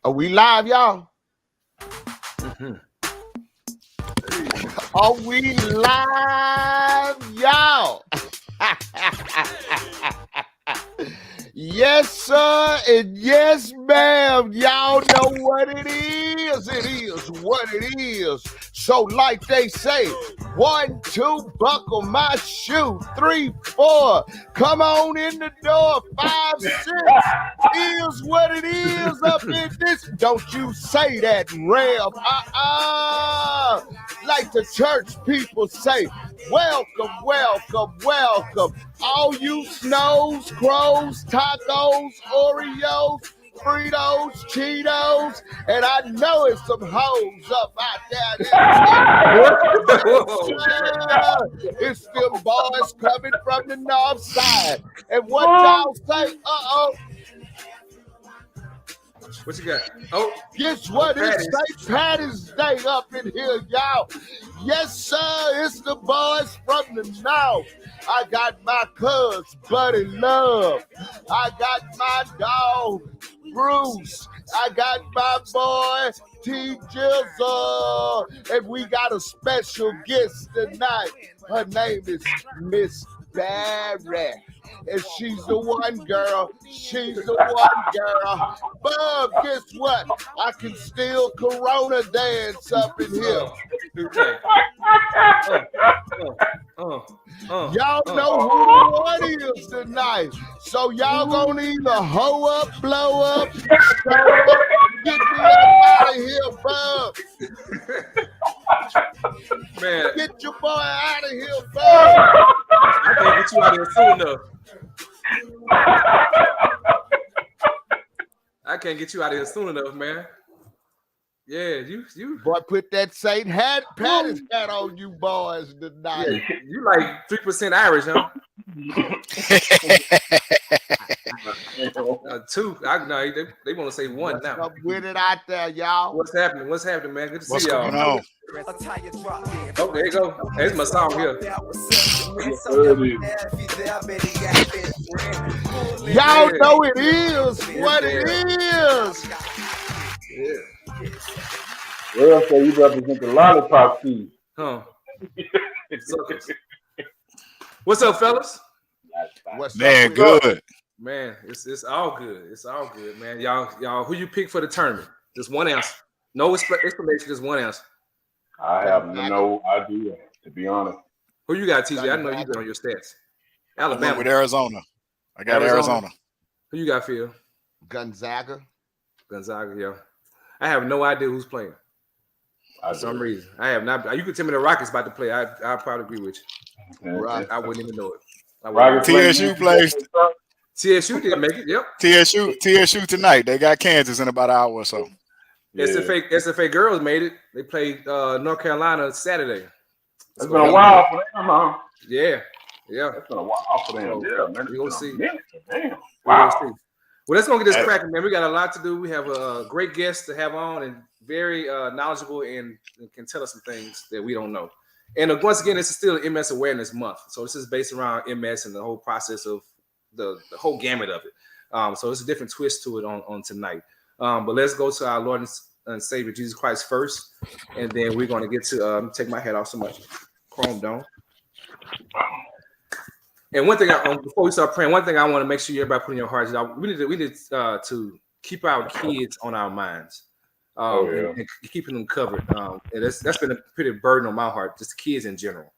Are we live, y'all? Are we live, y'all? Yes, sir, and yes, ma'am. Y'all know what it is. It is what it is. So, like they say, 1, 2, buckle my shoe. 3, 4, come on in the door. 5, 6 is what it is up in this. Don't you say that, Rev. Like the church people say, welcome, welcome, welcome. All you snows, crows, tacos, Oreos, Fritos, Cheetos, and I know it's some hoes up out there. It's them boys coming from the north side. And what y'all say? What you got? Oh, guess what? It's St. Patty's Day up in here, y'all. Yes, sir. It's the boys from the north. I got my cuz, Buddy Love. I got my dog, Bruce. I got my boy, T. Jizzle. And we got a special guest tonight. Her name is Miss Berry. And she's the one girl. She's the one girl. Bub, guess what? I can still Corona dance up in here. Y'all know who the one is tonight. So y'all gonna either hoe up, blow up, show up, get me out of here, Bub. Man. Get your boy out of here, Bub. I can't get you out of here soon enough. I can't get you out of here soon enough, man. Yeah, you. Boy, put that St. Patty's hat on you boys tonight. Yeah, you like 3% Irish, huh? 2. They want to say 1 now. Up with it out there, y'all. What's happening? What's happening, man? Good to see y'all. On? Oh, there you go. There's my song here. Y'all know it is what it is. Yeah. Well, so you represent the lollipop team. Huh. What's up, fellas? Man, good. Man, it's all good. It's all good, man. Y'all, who you pick for the tournament? Just one answer. No explanation, just one answer. I have no idea, to be honest. Who you got, TJ? I know you got on your stats. Alabama. I'm with Arizona. I got Arizona. Who you got, Phil? Gonzaga, yeah. I have no idea who's playing. For some reason. I have not. You could tell me the Rockets about to play. I'll probably agree with you. Right. I wouldn't even know it. TSU plays. TSU didn't make it. Yep. TSU tonight. They got Kansas in about an hour or so. Yeah. SFA girls made it. They played North Carolina Saturday. It's been a while for them, huh? Yeah. It's been a while for them. Yeah, man. We're going to see. Damn. Wow. Well, let's go get this cracking, man. We got a lot to do. We have a great guest to have on and very knowledgeable and can tell us some things that we don't know. And once again, this is still MS Awareness Month. So this is based around MS and the whole process of the whole gamut of it. So it's a different twist to it on tonight. But let's go to our Lord and Savior Jesus Christ first. And then we're going to get to take my hat off so much. Chrome dome. And one thing, before we start praying, one thing I want to make sure everybody put in your hearts is we need to keep our kids on our minds, and keeping them covered. And that's been a pretty burden on my heart, just the kids in general,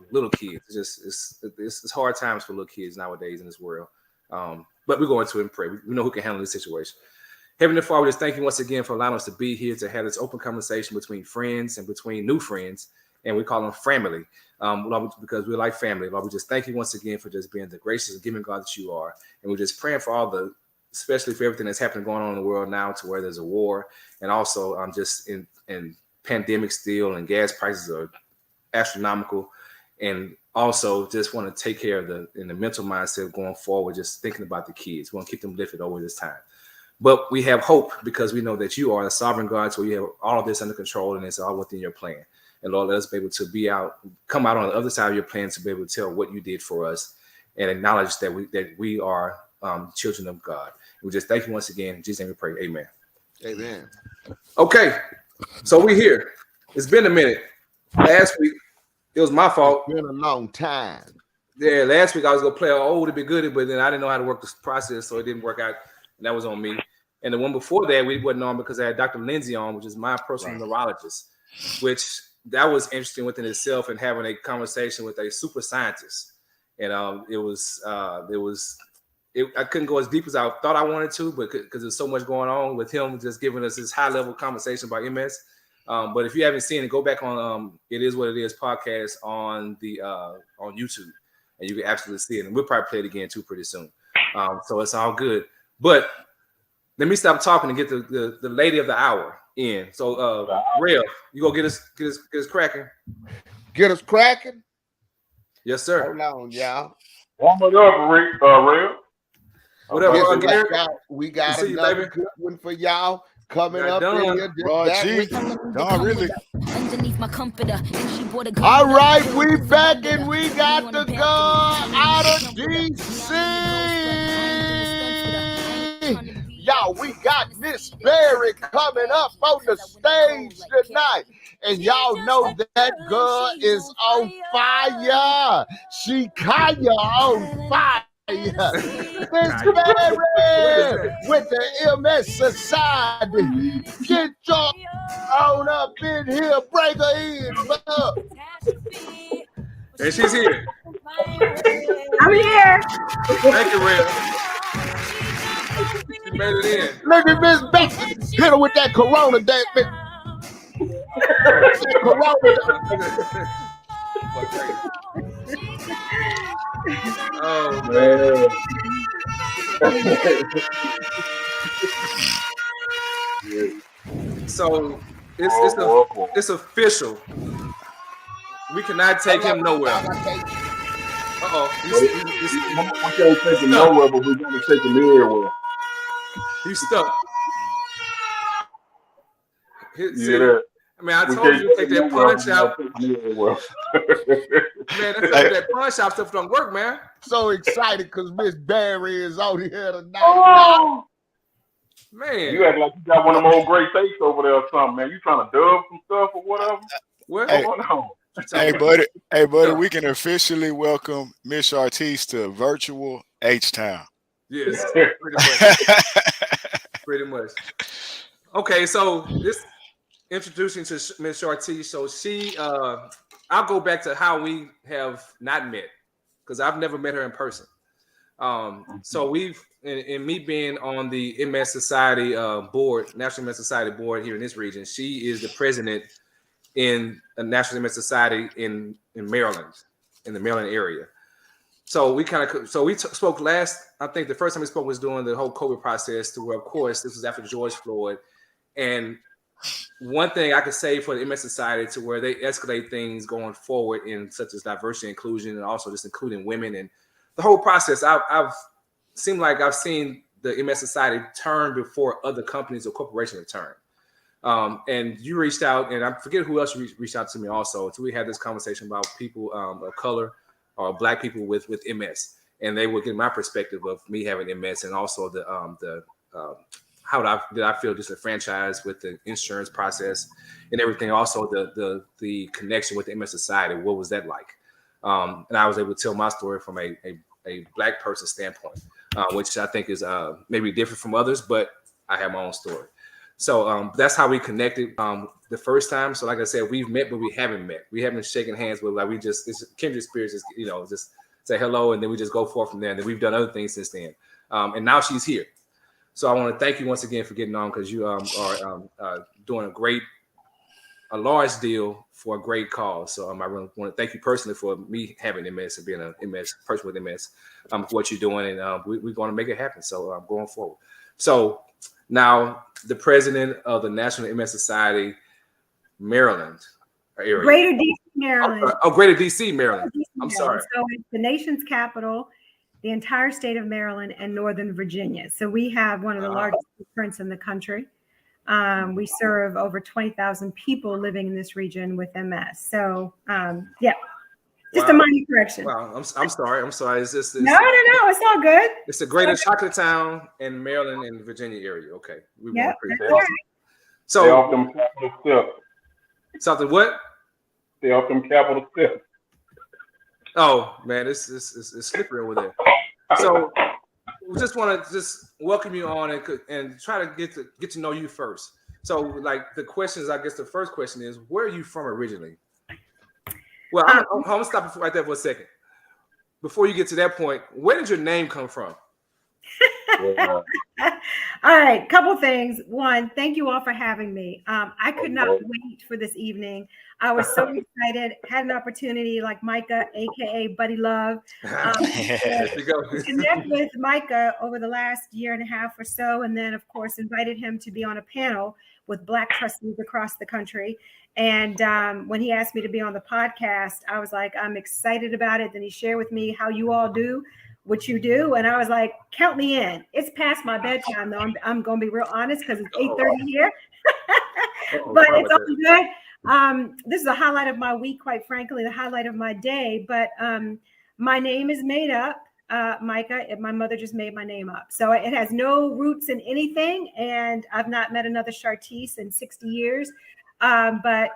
little kids. It's hard times for little kids nowadays in this world. But we're going to and pray. We know who can handle this situation. Heavenly Father, we just thank you once again for allowing us to be here to have this open conversation between friends and between new friends. And we call them family, Lord, because we're like family. Lord, we just thank you once again for just being the gracious and giving God that you are. And we're just praying for especially for everything that's happening going on in the world now, to where there's a war, and also just in pandemic still, and gas prices are astronomical. And also just want to take care of the mental mindset going forward, just thinking about the kids. We want to keep them lifted over this time. But we have hope because we know that you are a sovereign God, so you have all of this under control, and it's all within your plan. And Lord, let us be able to come out on the other side of your plan to be able to tell what you did for us and acknowledge that we are children of God. We just thank you once again. In Jesus' name we pray. Amen. Amen. Okay, so we here. It's been a minute. Last week, it was my fault. It's been a long time. Yeah, last week I was gonna play to be good, but then I didn't know how to work this process, so it didn't work out, and that was on me. And the one before that we wasn't on because I had Dr. Lindsay on, which is my personal neurologist, which that was interesting within itself, and having a conversation with a super scientist. And I couldn't go as deep as I thought I wanted to, but because there's so much going on with him, just giving us this high level conversation about MS. But if you haven't seen it, go back on It Is What It Is podcast on the on YouTube, and you can absolutely see it. And we'll probably play it again too pretty soon. So it's all good. But let me stop talking and get the lady of the hour in. So Real, you gonna get us cracking? Get us cracking? Yes, sir. Hold on, y'all. Warm it up, Real. Whatever. We got another good one for y'all coming up in here. Don really. All right, we back and we got the girl out of DC. Y'all, we got Miss Berry coming up on the stage tonight. And y'all know that girl is on fire. She Kaya on fire. Miss Berry with the MS Society. Get your on up in here. Break her in, love. And she's here. I'm here. Thank you, Real. She made it in. Look at Miss Becky. Hit her with that Corona, damn it. Oh man. So it's official. We cannot take him nowhere. We can't take him nowhere, but we're gonna take him everywhere. He's stuck. Yeah. I mean, I told you to take that punch out. Man, that punch out stuff don't work, man. So excited because Miss Berry is out here tonight. Oh. Man. You act like you got one of them old great takes over there or something, man. You trying to dub some stuff or whatever? What's going on? Hey, buddy, we can officially welcome Miss Chartese to virtual H-Town. Yes, pretty much. Pretty much. Okay, so this introducing to Miss Chartese. So she, I'll go back to how we have not met because I've never met her in person. So we've, in me being on the MS Society board, National MS Society board here in this region, she is the president in the National MS Society in Maryland, in the Maryland area. So we spoke last, I think the first time we spoke was during the whole COVID process, to where, of course, this was after George Floyd. And one thing I could say for the MS Society to where they escalate things going forward in such as diversity, inclusion, and also just including women and the whole process. I've seemed like I've seen the MS Society turn before other companies or corporations have turned. And you reached out, and I forget who else reached out to me also. So we had this conversation about people of color or Black people with MS, and they would get my perspective of me having MS, and also how did I feel disenfranchised with the insurance process and everything. Also the connection with the MS Society. What was that like? And I was able to tell my story from a Black person standpoint, which I think is maybe different from others, but I have my own story. So that's how we connected the first time. So like I said, we've met, but we haven't met. We haven't shaken hands with, like, it's kindred spirits, just say hello, and then we just go forth from there. And then we've done other things since then. And now she's here. So I want to thank you once again for getting on, because you are doing a large deal for a great cause. So I really want to thank you personally for me having MS and being a MS person with MS, for what you're doing, and we're going to make it happen. So going forward. So now the president of the National MS Society, Maryland area. Greater DC, Maryland. Greater DC, Maryland. I'm sorry. So it's the nation's capital, the entire state of Maryland, and Northern Virginia. So we have one of the largest footprints in the country. We serve over 20,000 people living in this region with MS. So, yeah. Just a minor correction. Wow, I'm sorry. It's just no. It's all good. It's the greater chocolate town in Maryland and Virginia area. Okay, we want to that's right. So stay off them capital steps. Something what? Stay off them capital steps. Oh man, it's slippery over there. So we just want to welcome you on and try to get to know you first. So like the questions, I guess the first question is, where are you from originally? Well, I'm gonna stop right there for a second. Before you get to that point, where did your name come from? All right, couple things. One, thank you all for having me. I could not wait for this evening. I was so excited. Had an opportunity, like Micah, aka Buddy Love, to connect with Micah over the last year and a half or so, and then of course invited him to be on a panel with Black trustees across the country. And when he asked me to be on the podcast, I was like, I'm excited about it. Then he shared with me how you all do what you do. And I was like, count me in. It's past my bedtime, though. I'm going to be real honest because it's 8:30 here. But it's all good. This is a highlight of my week, quite frankly, the highlight of my day. But my name is made up, Micah. My mother just made my name up. So it has no roots in anything. And I've not met another Chartese in 60 years. But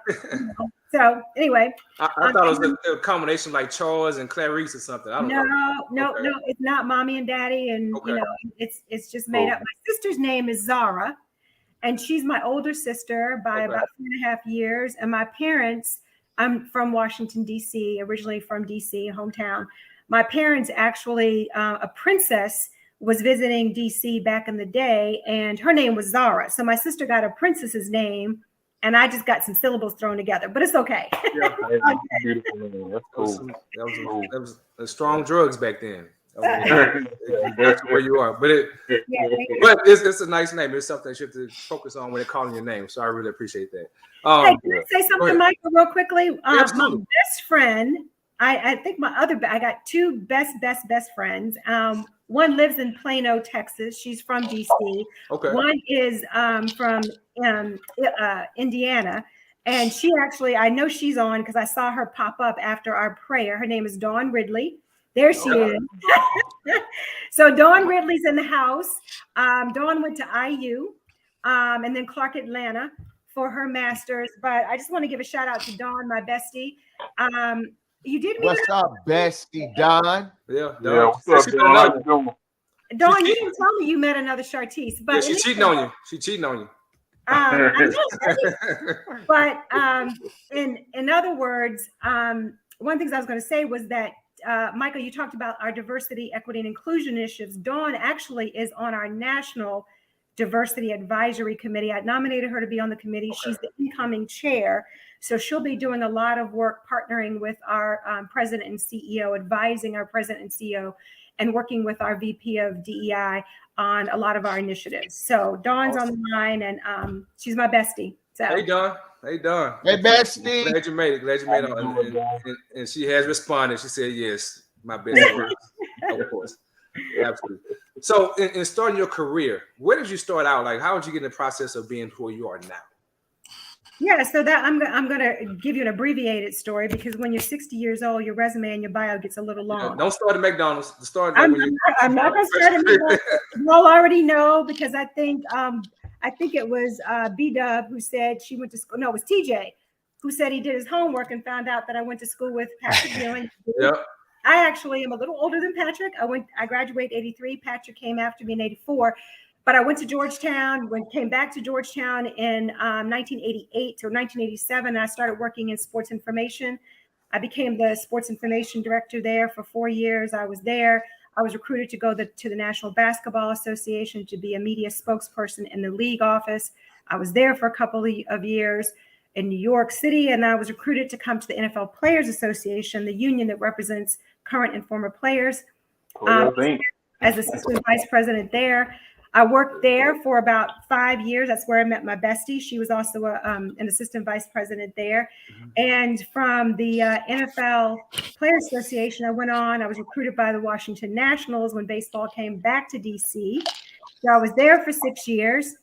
so anyway, I thought it was a combination like Charles and Clarice or something. I don't know. No, it's not mommy and daddy, and it's just made up. My sister's name is Zara, and she's my older sister by about 4.5 years. And my parents, I'm from Washington D.C., originally from D.C., hometown. My parents actually, a princess was visiting D.C. back in the day, and her name was Zara. So my sister got a princess's name. And I just got some syllables thrown together, but it's okay. Yeah, beautiful. That's cool. That was strong drugs back then. That's where you are, but it's a nice name. It's something that you have to focus on when they're calling your name. So I really appreciate that. Hey, can I say something, Michael, real quickly? My best friend, I think I got two best friends. One lives in Plano, Texas. She's from DC. Okay. One is from Indiana. And she actually, I know she's on because I saw her pop up after our prayer. Her name is Dawn Ridley. There she is. So Dawn Ridley's in the house. Dawn went to IU and then Clark Atlanta for her master's. But I just want to give a shout out to Dawn, my bestie. You did meet What's up, bestie Don? Yeah, what's up, Don? Dawn, you didn't tell me you met another Chartese, but she's cheating on you. She's cheating on you. But in other words, one of the things I was going to say was that Michael, you talked about our diversity, equity, and inclusion initiatives. Dawn actually is on our national diversity advisory committee. I nominated her to be on the committee. She's the incoming chair. So she'll be doing a lot of work partnering with our president and CEO, advising our president and CEO, and working with our VP of DEI on a lot of our initiatives. So Dawn's on the line, and she's my bestie. So. Hey, Dawn. Hey, bestie. Glad you made it. And she has responded. She said, yes, my bestie. Of course. Absolutely. So in starting your career, where did you start out? Like, how did you get in the process of being who you are now? Yeah, so that I'm going to give you an abbreviated story because when you're 60 years old, your resume and your bio gets a little long. Yeah, don't start at McDonald's. I'm not going to start at McDonald's. You all already know because I think it was B-Dub who said she went to school. No, it was TJ who said he did his homework and found out that I went to school with Patrick Dillon. Yep. I actually am a little older than Patrick. I graduated 83. Patrick came after me in 84. But I went to Georgetown, came back to Georgetown in 1988 to 1987. And I started working in sports information. I became the sports information director there for 4 years. I was there. I was recruited to go to the National Basketball Association to be a media spokesperson in the league office. I was there for a couple of years in New York City, and I was recruited to come to the NFL Players Association, the union that represents current and former players, as assistant vice president there. I worked there for about 5 years. That's where I met my bestie. She was also an assistant vice president there. And from the NFL Players Association, I was recruited by the Washington Nationals when baseball came back to DC. So I was there for 6 years.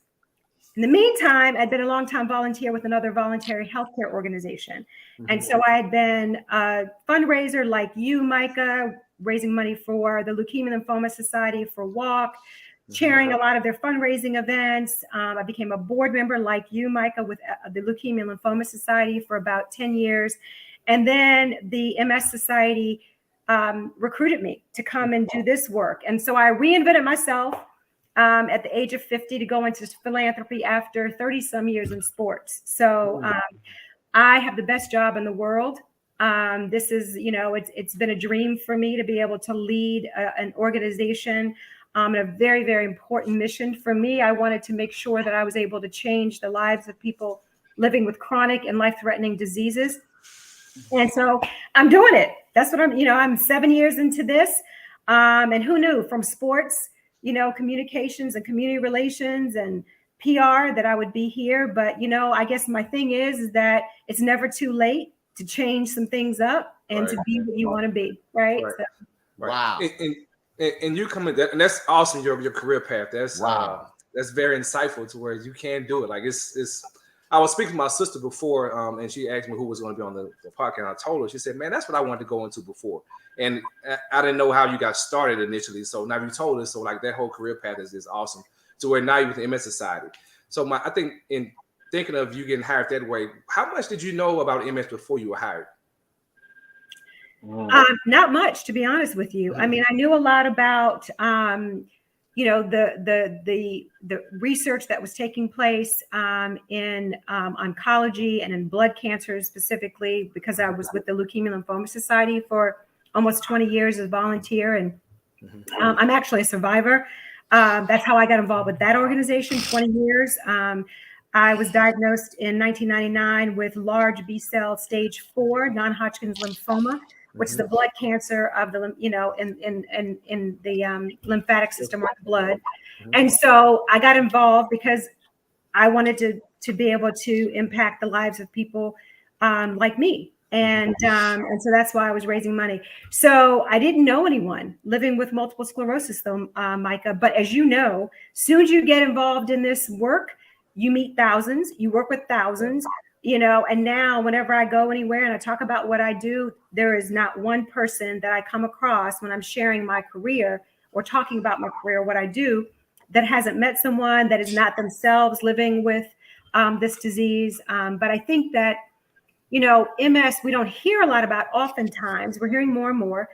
In the meantime, I'd been a long-time volunteer with another voluntary healthcare organization. And so I had been a fundraiser like you, Micah, raising money for the Leukemia Lymphoma Society for WALK, chairing a lot of their fundraising events. I became a board member like you, Micah, with the Leukemia Lymphoma Society for about 10 years. And then the MS Society recruited me to come and do this work. And so I reinvented myself at the age of 50 to go into philanthropy after 30 some years in sports. So I have the best job in the world. This is, it's been a dream for me to be able to lead an organization and a very, very important mission for me. I wanted to make sure that I was able to change the lives of people living with chronic and life-threatening diseases. And so I'm doing it. That's what I'm 7 years into this. And who knew from sports, communications and community relations and PR that I would be here. But, I guess my thing is that it's never too late to change some things up and to be what you want to be. Right. So. Wow. And you come in that, and that's awesome. Your career path. That's that's very insightful to where you can do it. Like it's. I was speaking to my sister before, and she asked me who was going to be on the podcast. And I told her, she said, "Man, that's what I wanted to go into before." And I didn't know how you got started initially. So now you told us. So like that whole career path is awesome. So where now you're with the MS Society. So I think in thinking of you getting hired that way, how much did you know about MS before you were hired? Not much, to be honest with you. I mean, I knew a lot about, the research that was taking place in oncology and in blood cancers specifically, because I was with the Leukemia Lymphoma Society for almost 20 years as a volunteer. And I'm actually a survivor. That's how I got involved with that organization, 20 years. I was diagnosed in 1999 with large B-cell stage 4 non-Hodgkin's lymphoma, which is the blood cancer of the, in the lymphatic system or the blood. And so I got involved because I wanted to be able to impact the lives of people like me. And so that's why I was raising money. So I didn't know anyone living with multiple sclerosis, though, Micah. But as you know, soon as you get involved in this work, you meet thousands, you work with thousands, and now whenever I go anywhere and I talk about what I do, there is not one person that I come across when I'm sharing my career or talking about my career, what I do, that hasn't met someone that is not themselves living with this disease. But I think that, MS, we don't hear a lot about oftentimes. We're hearing more and more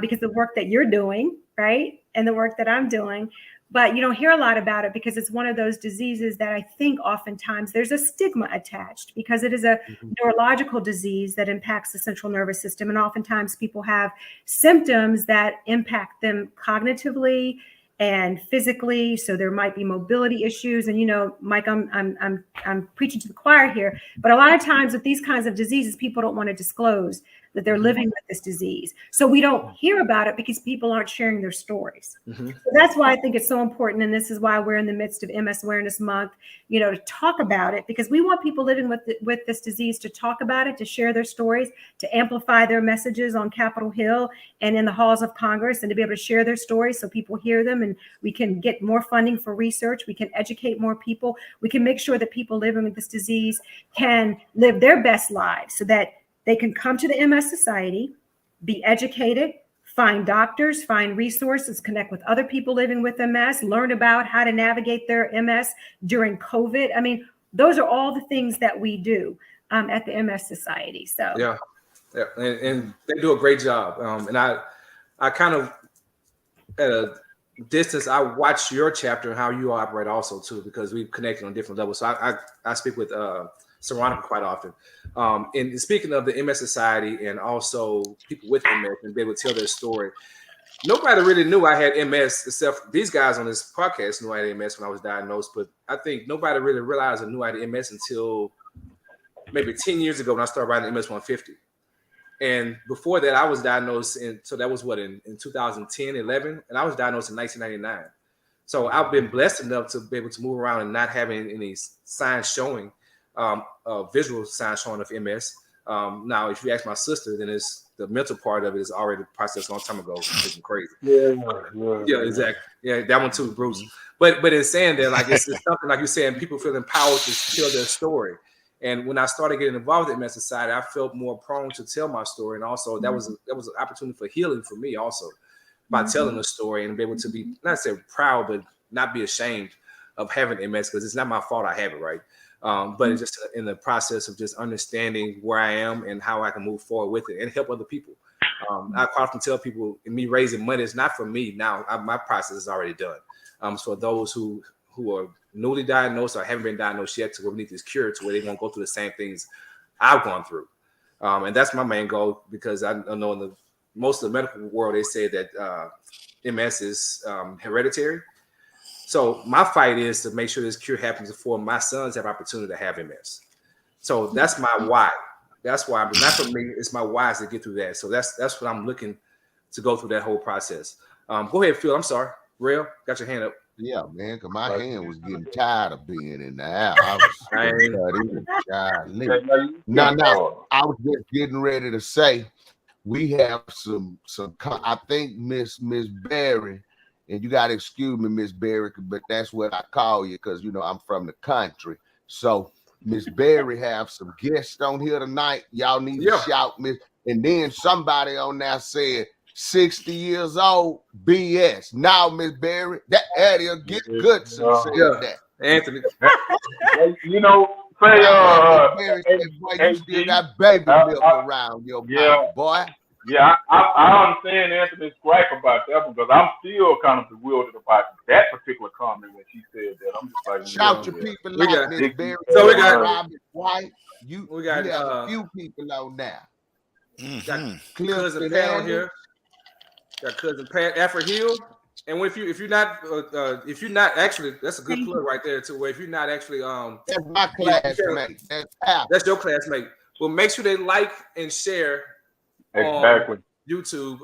because the work that you're doing, right? And the work that I'm doing. But you don't hear a lot about it because it's one of those diseases that I think oftentimes there's a stigma attached because it is a neurological disease that impacts the central nervous system. And oftentimes people have symptoms that impact them cognitively and physically. So there might be mobility issues. And, Mike, I'm preaching to the choir here, but a lot of times with these kinds of diseases, people don't want to disclose that they're living with this disease. So we don't hear about it because people aren't sharing their stories. So that's why I think it's so important. And this is why we're in the midst of MS Awareness Month, to talk about it, because we want people living with this disease to talk about it, to share their stories, to amplify their messages on Capitol Hill and in the halls of Congress, and to be able to share their stories so people hear them, and we can get more funding for research. We can educate more people. We can make sure that people living with this disease can live their best lives so that they can come to the MS Society, be educated, find doctors, find resources, connect with other people living with MS, learn about how to navigate their MS during COVID. I mean, those are all the things that we do at the MS Society. So yeah. And they do a great job. And I kind of at a distance, I watch your chapter and how you operate also too, because we've connected on different levels. So I speak with Saronica quite often. And speaking of the MS Society and also people with MS and be able to tell their story, nobody really knew I had MS except these guys on this podcast knew I had MS when I was diagnosed. But I think nobody really realized I knew I had MS until maybe 10 years ago when I started writing MS 150. And before that, I was diagnosed so that was in 2010, 11, and I was diagnosed in 1999. So I've been blessed enough to be able to move around and not having any signs showing. Visual signs showing of MS. Now, if you ask my sister, then it's the mental part of it is already processed a long time ago. It's crazy. Yeah, exactly. Yeah, that one too, Bruce. But in saying that, like it's something like you're saying, people feel empowered to tell their story. And when I started getting involved in MS Society, I felt more prone to tell my story, and also that was an opportunity for healing for me also by telling the story and be able to be not say proud, but not be ashamed of having MS because it's not my fault I have it, right? But it's just in the process of just understanding where I am and how I can move forward with it and help other people. I quite often tell people, me raising money is not for me now. My process is already done. So those who are newly diagnosed or haven't been diagnosed yet to where we need this cure to where they won't go through the same things I've gone through. And that's my main goal because I know in most of the medical world, they say that MS is hereditary. So my fight is to make sure this cure happens before my sons have opportunity to have MS. So that's my why. That's why, but not for me, it's my why to get through that. So that's what I'm looking to go through that whole process. Go ahead, Phil. I'm sorry. Real, got your hand up. Yeah, man, because my hand was getting tired of being in the air. I was No, I was just getting ready to say we have some I think Miss Berry, and you got to excuse me, Miss Berry, but that's what I call you because, I'm from the country. So Miss Berry have some guests on here tonight. Y'all need to shout Miss. And then somebody on there said, 60 years old, BS. Now, Miss Berry, that area get good since that. Anthony. Say, boy, you still got baby milk around your mouth, boy. Yeah, I understand Anthony's gripe about that because I'm still kind of bewildered about that particular comment when she said that. I'm just like, shout your people out, Miss Berry. So we got Robert White. We got a few people on there. Got cousin Pat on here. Got cousin Pat Afro Hill. And if you're not actually, that's a good plug right there too. Where if you're not actually that's my classmate. That's your classmate. Well, make sure they like and share. Exactly. On YouTube,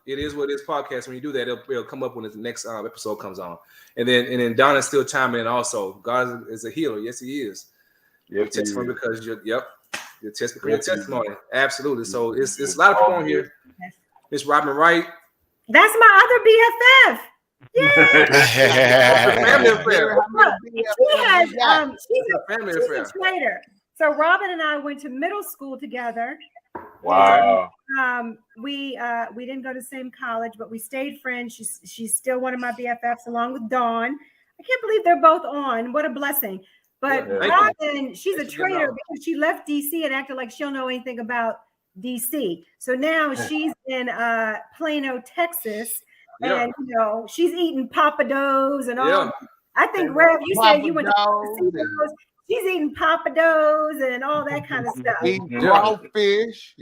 it is what it is podcast. When you do that, it'll come up when the next episode comes on. And then Donna's still chiming in also. God is a healer. Yes, he is. Yes, testimony because your testimony. Absolutely. So it's a lot of people on here. Miss Robin Wright. That's my other BFF. Yeah. Family affair. She's a trader. So Robin and I went to middle school together. Wow. We didn't go to the same college, but we stayed friends. She's still one of my BFFs, along with Dawn. I can't believe they're both on. What a blessing. But Robin, she's a trader because she left DC and acted like she don't know anything about DC. So now she's in Plano, Texas, and she's eating papados and all. I think Rev, you said you went to she's eating papados and all that kind of stuff. Eating crawfish,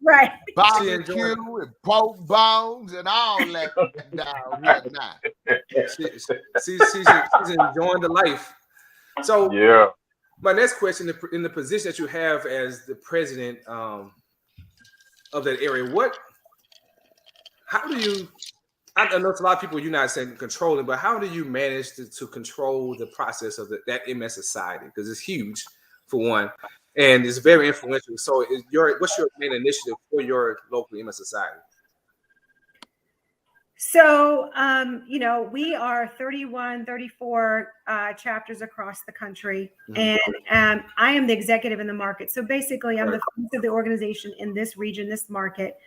right? Barbecue and pork bones and all that down here now. She's enjoying the life. So my next question, in the position that you have as the president of that area, how do you? I know it's a lot of people you're not saying controlling, but how do you manage to control the process of that MS Society? Because it's huge, for one, and it's very influential. So what's your main initiative for your local MS Society? So, we are 31, 34 chapters across the country, and I am the executive in the market. So basically, I'm the face of the organization in this region, this market.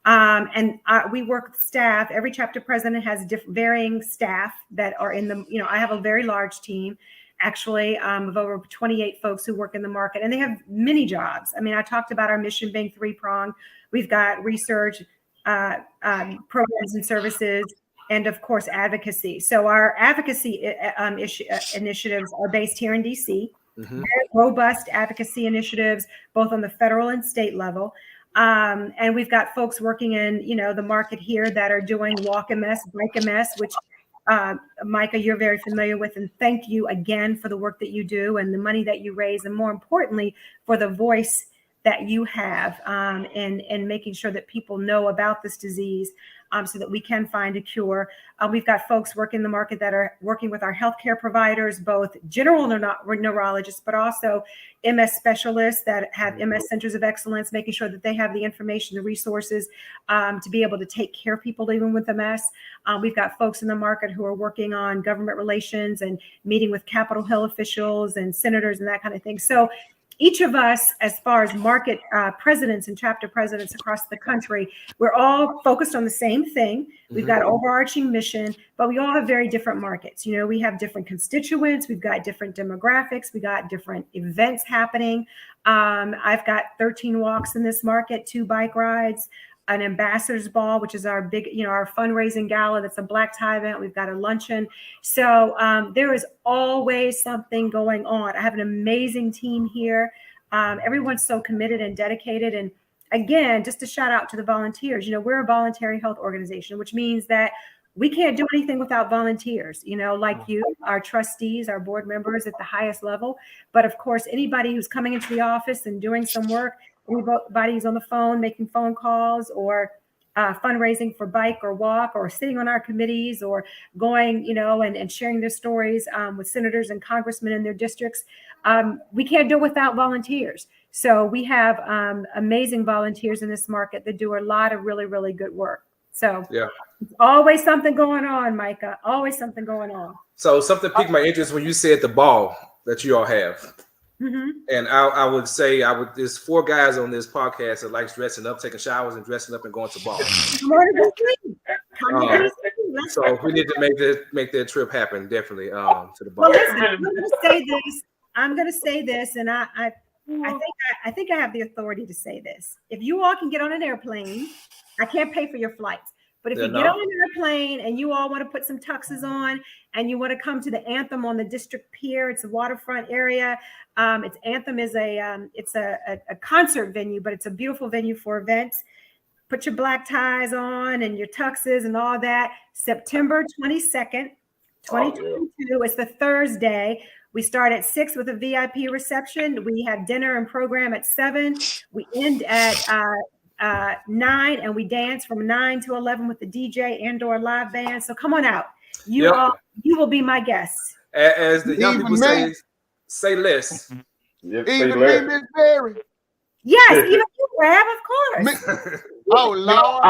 And we work with staff. Every chapter president has varying staff that are in the, I have a very large team, actually, of over 28 folks who work in the market, and they have many jobs. I mean, I talked about our mission being three-pronged. We've got research, programs and services, and of course, advocacy. So our advocacy initiatives are based here in DC, very robust advocacy initiatives, both on the federal and state level. And we've got folks working in, the market here that are doing Walk MS, Break MS, which Micah, you're very familiar with. And thank you again for the work that you do and the money that you raise. And more importantly, for the voice that you have and making sure that people know about this disease so that we can find a cure. We've got folks working the market that are working with our healthcare providers, both general neurologists, but also MS specialists that have MS centers of excellence, making sure that they have the information, the resources to be able to take care of people even with MS. We've got folks in the market who are working on government relations and meeting with Capitol Hill officials and senators and that kind of thing. So each of us, as far as market presidents and chapter presidents across the country, we're all focused on the same thing. We've got overarching mission, but we all have very different markets. You know, we have different constituents. We've got different demographics. We got different events happening. I've got 13 walks in this market, 2 bike rides, an ambassador's ball, which is our big, our fundraising gala. That's a black tie event. We've got a luncheon. So there is always something going on. I have an amazing team here. Everyone's so committed and dedicated. And again, just a shout out to the volunteers. We're a voluntary health organization, which means that we can't do anything without volunteers, like you, our trustees, our board members at the highest level. But of course, anybody who's coming into the office and doing some work, anybody's on the phone, making phone calls or fundraising for bike or walk or sitting on our committees or going, and sharing their stories with senators and congressmen in their districts. We can't do it without volunteers. So we have amazing volunteers in this market that do a lot of really, really good work. So yeah, it's always something going on, Micah, always something going on. So something piqued my interest when you said the ball that you all have. And I would say there's 4 guys on this podcast that likes dressing up, taking showers and dressing up and going to ball. So we need to make that trip happen, definitely, to the ball. Well, listen, I'm going to say this, and I think I have the authority to say this. If you all can get on an airplane, I can't pay for your flights. But if you get on an airplane and you all want to put some tuxes on and you want to come to the Anthem on the District Pier, it's a waterfront area. Anthem is a concert venue, but it's a beautiful venue for events. Put your black ties on and your tuxes and all that. September 22nd, 2022. It's the Thursday. We start at 6 with a VIP reception. We have dinner and program at 7. We end at 9, and we dance from 9 to 11 with the DJ and/or live band. So come on out. You will be my guests. As the young people say less. Even me, Miss Berry. Yes, even you, Rab, of course. Oh Lord.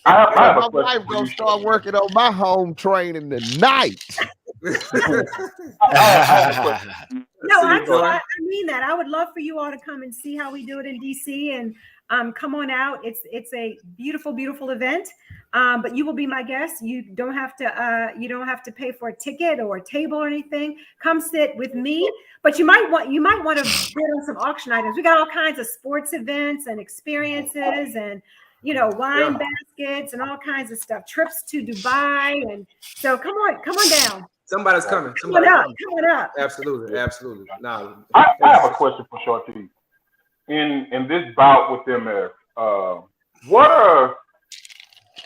My wife gonna start working on my home training tonight. No, I mean that. I would love for you all to come and see how we do it in DC and come on out. It's a beautiful, beautiful event. But you will be my guest. You don't have to pay for a ticket or a table or anything. Come sit with me. But you might want to bid on some auction items. We got all kinds of sports events and experiences and wine baskets and all kinds of stuff. Trips to Dubai, and so come on down. Somebody's coming. Come on up. Absolutely. No, I have a question for Chartese. In this bout with MS, what are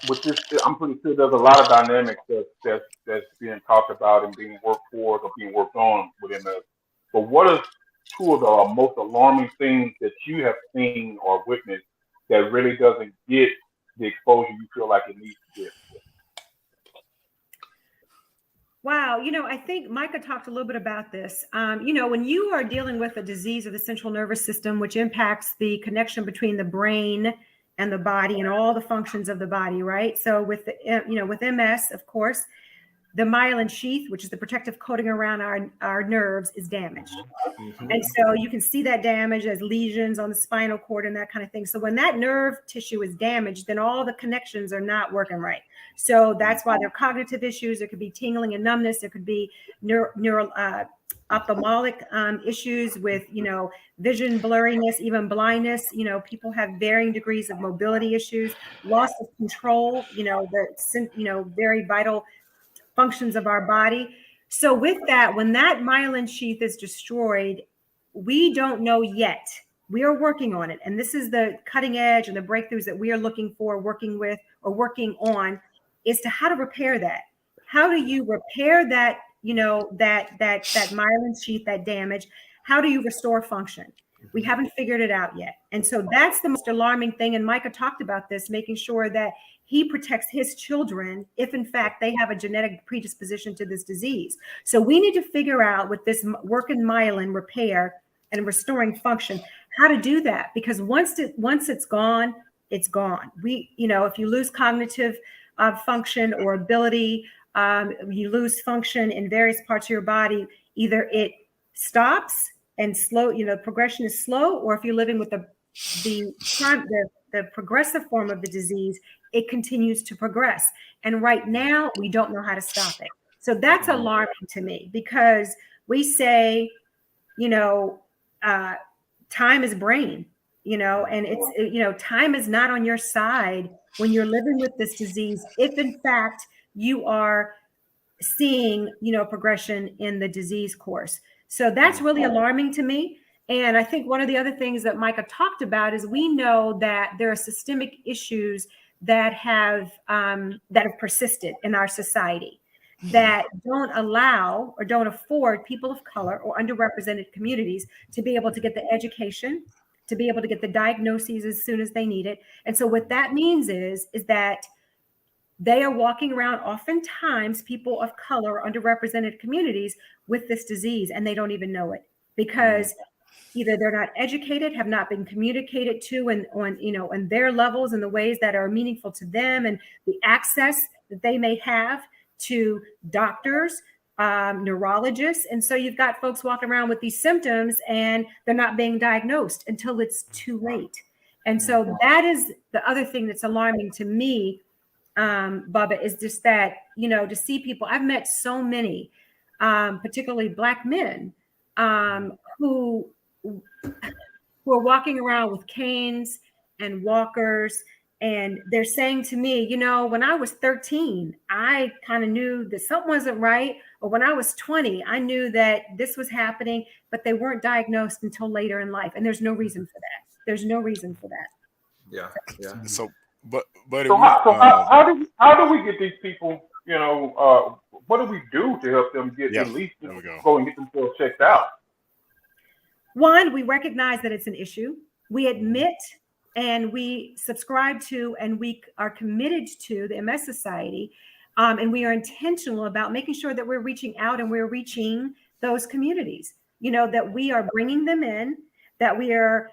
with this? I'm pretty sure there's a lot of dynamics that's being talked about and being worked towards or being worked on with MS. But what are 2 of the most alarming things that you have seen or witnessed that really doesn't get the exposure you feel like it needs to get? Wow. I think Micah talked a little bit about this. When you are dealing with a disease of the central nervous system, which impacts the connection between the brain and the body and all the functions of the body, right? So with with MS, of course, the myelin sheath, which is the protective coating around our nerves, is damaged. And so you can see that damage as lesions on the spinal cord and that kind of thing. So when that nerve tissue is damaged, then all the connections are not working right. So that's why there are cognitive issues. There could be tingling and numbness. There could be neural ophthalmic issues with, vision blurriness, even blindness. People have varying degrees of mobility issues, loss of control, very vital functions of our body. So with that, when that myelin sheath is destroyed, we don't know yet. We are working on it. And this is the cutting edge and the breakthroughs that we are looking for, working with or working on, is to how to repair that. How do you repair that, that myelin sheath, that damage? How do you restore function? We haven't figured it out yet. And so that's the most alarming thing. And Micah talked about this, making sure that he protects his children if in fact they have a genetic predisposition to this disease. So we need to figure out with this work in myelin repair and restoring function, how to do that. Because once it's gone, it's gone. If you lose cognitive function or ability, you lose function in various parts of your body, either it stops and slow, progression is slow, or if you're living with the progressive form of the disease, it continues to progress. And right now, we don't know how to stop it. So that's alarming to me, because we say, time is brain, and it's, time is not on your side when you're living with this disease, if in fact you are seeing, progression in the disease course. So that's really alarming to me. And I think one of the other things that Micah talked about is we know that there are systemic issues that have persisted in our society that don't allow or don't afford people of color or underrepresented communities to be able to get the education, to be able to get the diagnoses as soon as they need it. And so what that means is that they are walking around, oftentimes people of color, underrepresented communities, with this disease, and they don't even know it, because either they're not educated, have not been communicated to, and on their levels and the ways that are meaningful to them, and the access that they may have to doctors, neurologists. And so you've got folks walking around with these symptoms and they're not being diagnosed until it's too late. And so that is the other thing that's alarming to me, Bubba, is just that, to see people, I've met so many, particularly Black men, who are walking around with canes and walkers. And they're saying to me, when I was 13, I kind of knew that something wasn't right. Or when I was 20, I knew that this was happening, but they weren't diagnosed until later in life. And there's no reason for that. There's no reason for that. Yeah. So, how do we get these people, what do we do to help them get at least go and get themselves checked out? One, we recognize that it's an issue. We admit and we subscribe to, and we are committed to the MS Society. And we are intentional about making sure that we're reaching out and we're reaching those communities, that we are bringing them in, that we are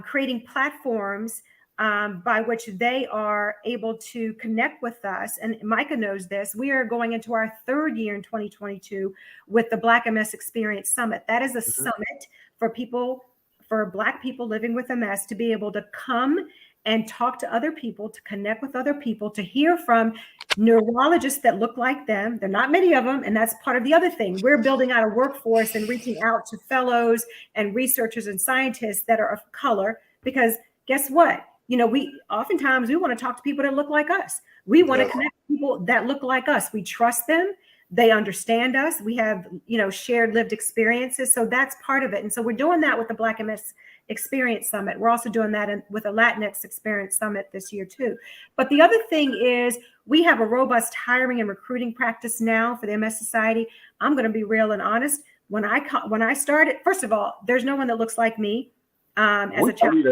creating platforms by which they are able to connect with us. And Micah knows this. We are going into our third year in 2022 with the Black MS Experience Summit. That is a summit for Black people living with MS to be able to come and talk to other people, to connect with other people, to hear from neurologists that look like them. There are not many of them, and that's part of the other thing. We're building out a workforce and reaching out to fellows and researchers and scientists that are of color, because guess what? We oftentimes want to talk to people that look like us. We want to connect with people that look like us. We trust them. They understand us. We have, shared lived experiences. So that's part of it. And so we're doing that with the Black MS Experience Summit. We're also doing that with a Latinx Experience Summit this year too. But the other thing is we have a robust hiring and recruiting practice now for the MS Society. I'm going to be real and honest. When I started, first of all, there's no one that looks like me as a child.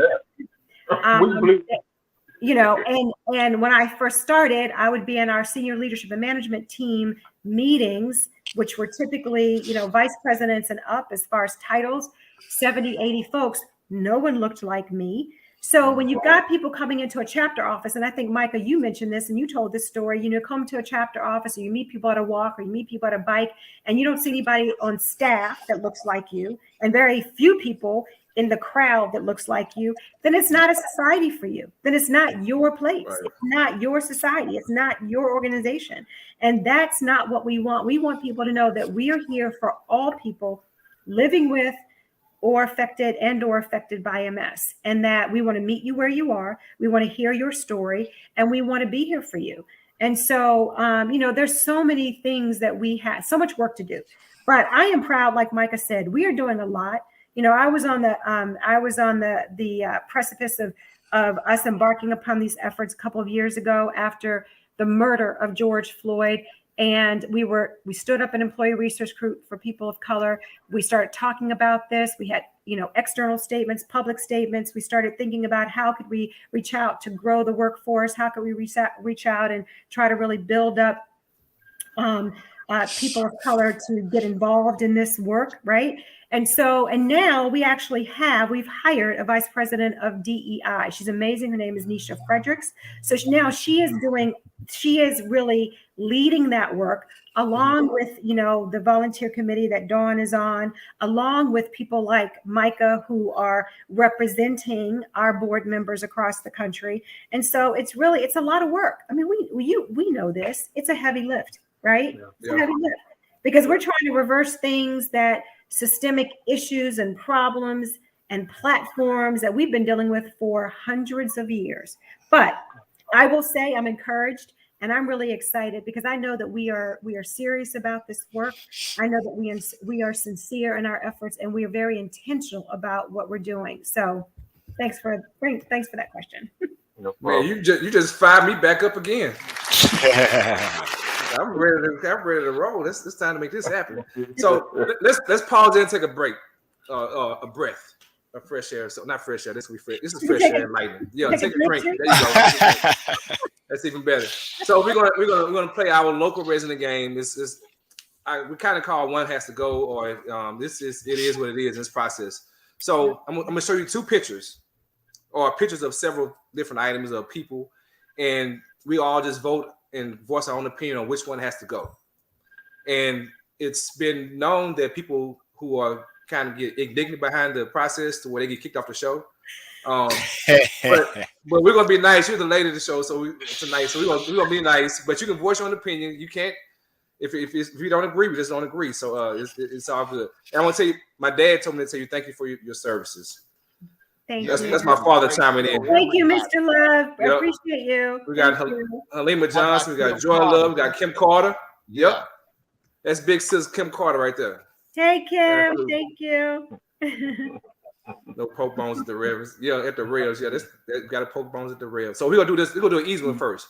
And when I first started, I would be in our senior leadership and management team meetings, which were typically, vice presidents and up as far as titles, 70, 80 folks. No one looked like me. So when you've got people coming into a chapter office, and I think, Micah, you mentioned this and you told this story, come to a chapter office, or you meet people at a walk, or you meet people at a bike, and you don't see anybody on staff that looks like you, and very few people in the crowd that looks like you, then it's not a society for you. Then it's not your place. Right. It's not your society. It's not your organization. And that's not what we want. We want people to know that we are here for all people living with or affected by MS, and that we want to meet you where you are. We want to hear your story, and we want to be here for you. And so, there's so many things that we have, so much work to do. But I am proud, like Micah said, we are doing a lot. I was on the precipice of us embarking upon these efforts a couple of years ago after the murder of George Floyd. And we stood up an employee resource group for people of color. We started talking about this. We had, external statements, public statements. We started thinking about how could we reach out to grow the workforce? How could we reach out and try to really build up people of color to get involved in this work, right? And now we've hired a vice president of DEI. She's amazing. Her name is Nisha Fredericks. So now she is really leading that work along with, the volunteer committee that Dawn is on, along with people like Micah, who are representing our board members across the country. And so it's a lot of work. I mean, we know this. It's a heavy lift, right? Yeah. It's a heavy lift because we're trying to reverse things that systemic issues and problems and platforms that we've been dealing with for hundreds of years. But I will say I'm encouraged and I'm really excited because I know that we are serious about this work. I know that we are sincere in our efforts and we are very intentional about what we're doing. So thanks for that question. Man, you just fired me back up again. I'm ready to roll. It's time to make this happen. So let's pause there and take a break, a breath, a fresh air. So not fresh air. This will be fresh. This is fresh air and lightning. Yeah, take a drink. There you go. That's even better. So we're gonna play our local resident game. We kind of call One Has to Go, or it is what it is in this process. So I'm gonna show you two pictures, or pictures of several different items of people, and we all just vote and voice our own opinion on which one has to go. And it's been known that people who are kind of get indignant behind the process to where they get kicked off the show. But we're gonna be nice. You're the lady of the show, tonight. So we're gonna be nice. But you can voice your own opinion. You can't if you don't agree, we just don't agree. So it's all good. And I want to tell you, my dad told me to tell you thank you for your services. Thank you. That's my father chiming in. Thank you, Mr. Love. I appreciate you. We got Halima Johnson. We got Joy Love. We got Kim Carter. Yep. That's big sis Kim Carter right there. Hey, Kim. Thank you. No poke bones at the rails. Yeah, at the rails. Yeah, that's got to poke bones at the rails. So we're going to do this. We're going to do an easy one first.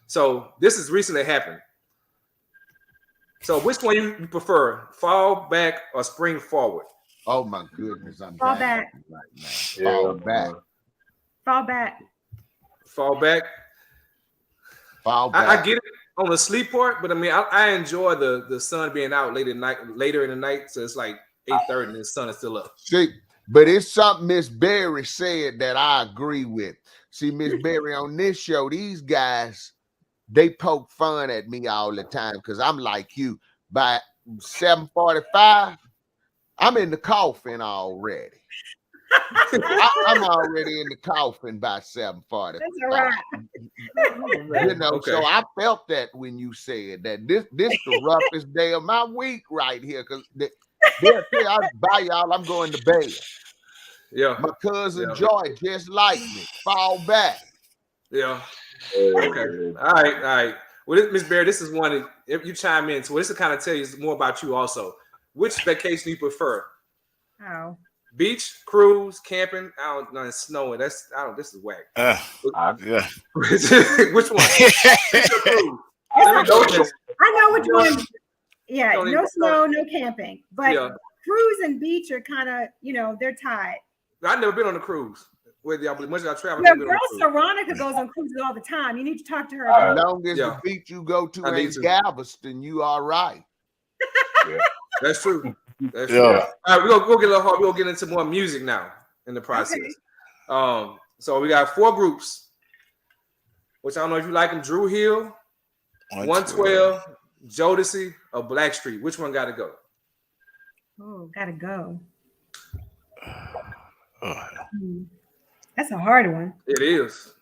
So this has recently happened. So which one you prefer? Fall back or spring forward? Oh my goodness, I'm fall back. Right now. Fall back. Fall back. Fall back. Fall back. I get it on the sleep part, but I mean, I enjoy the sun being out later in the night, so it's like 8:30 and the sun is still up. See, but it's something Miss Berry said that I agree with. See, Miss Berry, on this show, these guys, they poke fun at me all the time because I'm like you. By 7:45. I'm in the coffin already. I'm already in the coffin by 7:45. That's all right. Okay. So I felt that when you said that this the roughest day of my week right here, because they'll say I'll buy y'all, I'm going to bed. Yeah. My cousin Joy just like me. Fall back. Yeah. Okay. All right. Well, Miss Berry, this is one if you chime in. So this will kind of tell you more about you also. Which vacation do you prefer? Oh. Beach, cruise, camping. I don't know. It's snowing. This is whack. Yeah. Which one? I know which one. Yeah, no snow, no camping. But cruise and beach are kind of, they're tied. I've never been on a cruise. Much as I travel. Your girl Veronica goes on cruises all the time. You need to talk to her. As long as the beach you go to is Galveston, you all right. Yeah. That's true. That's true. All right, we'll get a little hard. We'll get into more music now in the process. Okay. So we got 4 groups, which I don't know if you like them: Drew Hill, 112, Jodeci, or Blackstreet. Which one got to go? Oh, gotta go. That's a hard one. It is.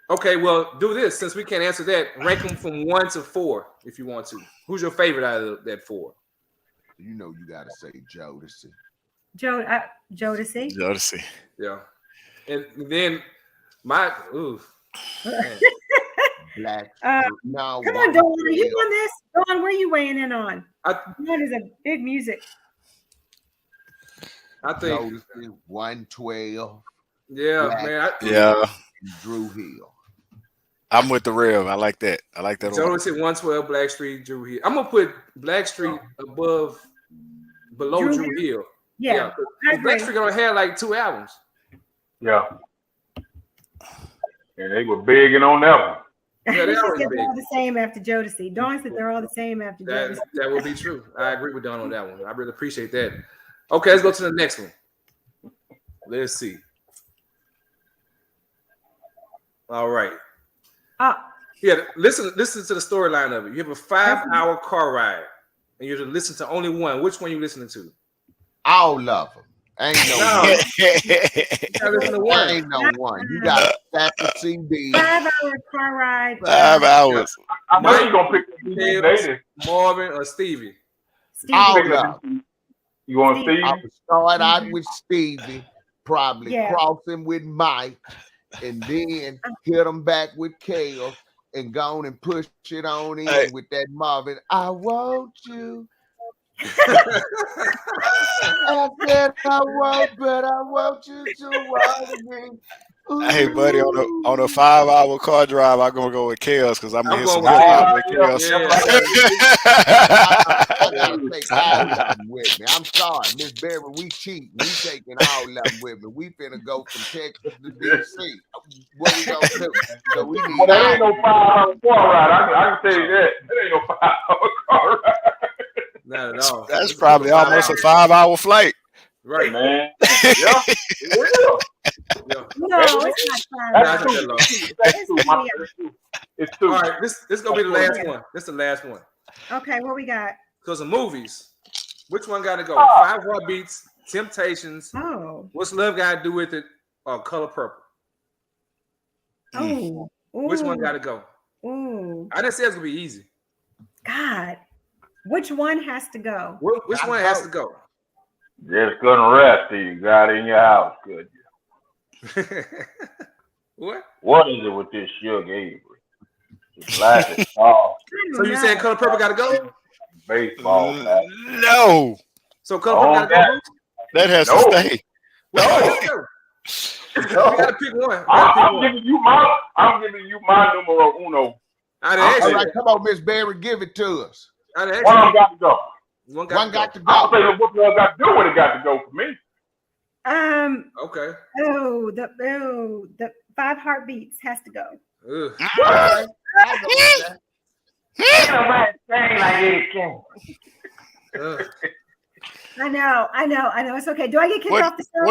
Okay, well, do this since we can't answer that. Rank them from 1 to 4 if you want to. Who's your favorite out of that 4? You know you gotta say Jodeci. Jodeci. Jodeci. Yeah. And then my Black. No, come on, Dawn. Are you on this? Dawn, where are you weighing in on? Dawn is a big music. I think Jodeci, 112. Yeah, Black, man. Yeah. Drew Hill. I'm with the Rev. I like that. I like that. Jodeci 112 Blackstreet, Drew Hill. I'm gonna put Blackstreet below Drew Hill. Yeah. Blackstreet gonna have like 2 albums. Yeah. And they were bigging on that one. Yeah, they're all the same after Jodeci. Dawn said they're all the same after Jodeci. That will be true. I agree with Dawn on that one. I really appreciate that. Okay, let's go to the next one. Let's see. All right. Yeah, listen to the storyline of it. You have a 5-hour car ride, and you have to listen to only one. Which one are you listening to? All of them. Ain't no one. Ain't no one. You got to tap the CD. 5-hour car ride. 5 hours. I know you're going to pick the Marvin or Stevie. All of them. You want Stevie? I would start out with Stevie, probably crossing with Mike, and then hit him back with Chaos and go on and push it on in with that Marvin. I want you. I said I won't, but I want you to want me. Hey, buddy, on a 5-hour car drive, I'm gonna go with Chaos because I'm gonna hit some with Chaos. I gotta take all of them with me. I'm sorry, Miss Berry, we cheat. We taking all of them with me. We finna go from Texas to DC. What we gonna do? So we need. Well, that ain't no 5-hour car ride. I can tell you that. That ain't no 5-hour car ride. Not at all. That's probably almost a 5-hour flight. Right, man. Yeah. No, it's not 5 hours. It's 2. All right, this is gonna be the last one. This is the last one. Okay, what we got? Because the movies, which one got to go? 5 Heartbeats, Temptations. Oh. What's Love got to do with it? Or Color Purple? Oh. Which one got to go? Ooh. I didn't say it's gonna be easy. God, which one has to go? Which one has to go? Just gonna rest you got in your house, could you? What? What is it with this sugar, Avery? It's black and soft. So you saying Color Purple got to go? Baseball, man. No. So Color Purple got to go? That has to stay. No. You gotta pick one. I'm giving you my numero uno. All right, come on, Miss Berry, give it to us. One got to go. One got to go. I'll tell you what one got to do when it got to go for me. Okay. The 5 Heartbeats has to go. I know. It's okay. Do I get kicked off the show?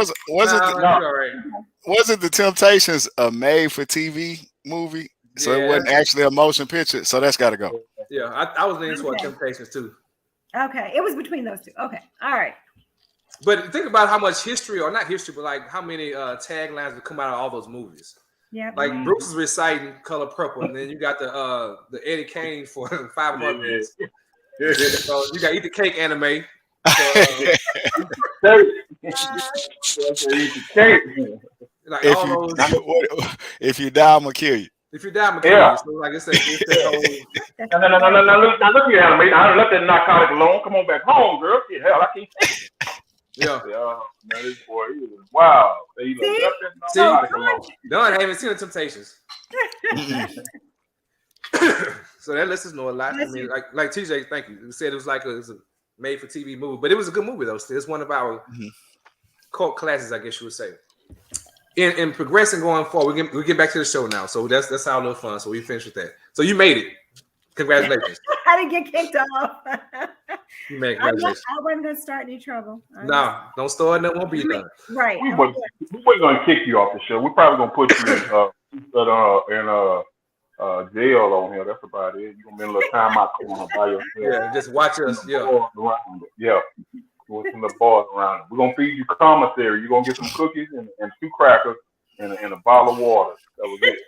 Wasn't the Temptations a made-for-TV movie? So it wasn't actually a motion picture. So that's got to go. Yeah, I was leaning toward Temptations too. Okay, it was between those two. Okay, all right. But think about how much history, or not history, but like how many taglines that come out of all those movies. Yeah. Like Brooks is reciting Color Purple, and then you got the Eddie Kane for 5 Heartbeats. So you got Eat the Cake anime. Like all those. If you die, I'm gonna kill you. If you die, I'm gonna kill you. So like I said, it's that whole. Now look here, anime. I left that narcotic alone. Come on back home, girl. Shit, hell, I can't take it. Yeah. Man, this boy, he was wow. See, Don haven't seen the Temptations. So that lets us know a lot. I mean, like TJ, thank you. You said it was like it was a made-for-TV movie, but it was a good movie though. It's one of our cult classics, I guess you would say. In progressing going forward, we get back to the show now. So that's our little fun. So we finished with that. So you made it. Congratulations. I didn't get kicked off. You made congratulations. I wasn't gonna start any trouble. No, don't start. That won't be done. Right. We weren't gonna kick you off the show. We're probably gonna put you in jail on here. That's about it. You're gonna be in a little time out corner by yourself. Yeah, just watch us. Yeah. With some of the bars around it. We're gonna feed you commissary. You're gonna get some cookies and 2 crackers and a bottle of water. That was it.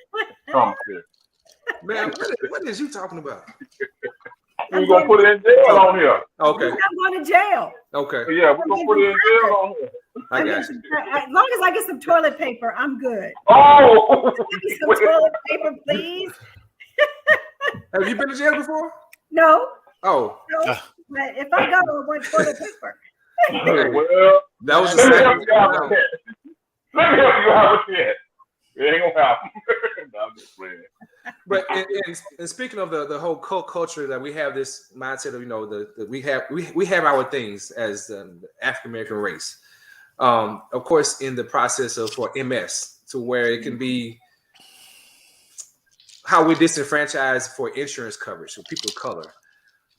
Commissary. Man, what is you talking about? We're gonna put it in jail on here. Okay. I'm going to jail. Okay. Yeah, we're gonna put it in jail on here. I got you. As long as I get some toilet paper, I'm good. Oh, some toilet paper, please. Have you been to jail before? No. Oh. No. But if I go, I want toilet paper. Well, that was let me help you out with that. It ain't gonna happen. No, I'm just playing. and speaking of the whole cult culture, that we have this mindset of we have our things as the African American race. Of course, in the process for MS, to where it can be how we disenfranchise for insurance coverage for people of color.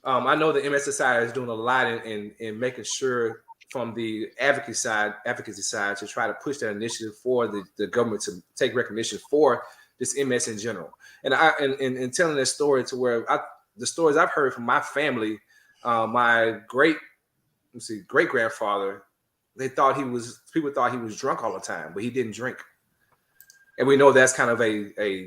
I know the MS Society is doing a lot in making sure from the advocacy side to try to push that initiative for the government to take recognition for this MS in general. And telling this story to where the stories I've heard from my family, my great grandfather, people thought he was drunk all the time, but he didn't drink. And we know that's kind of a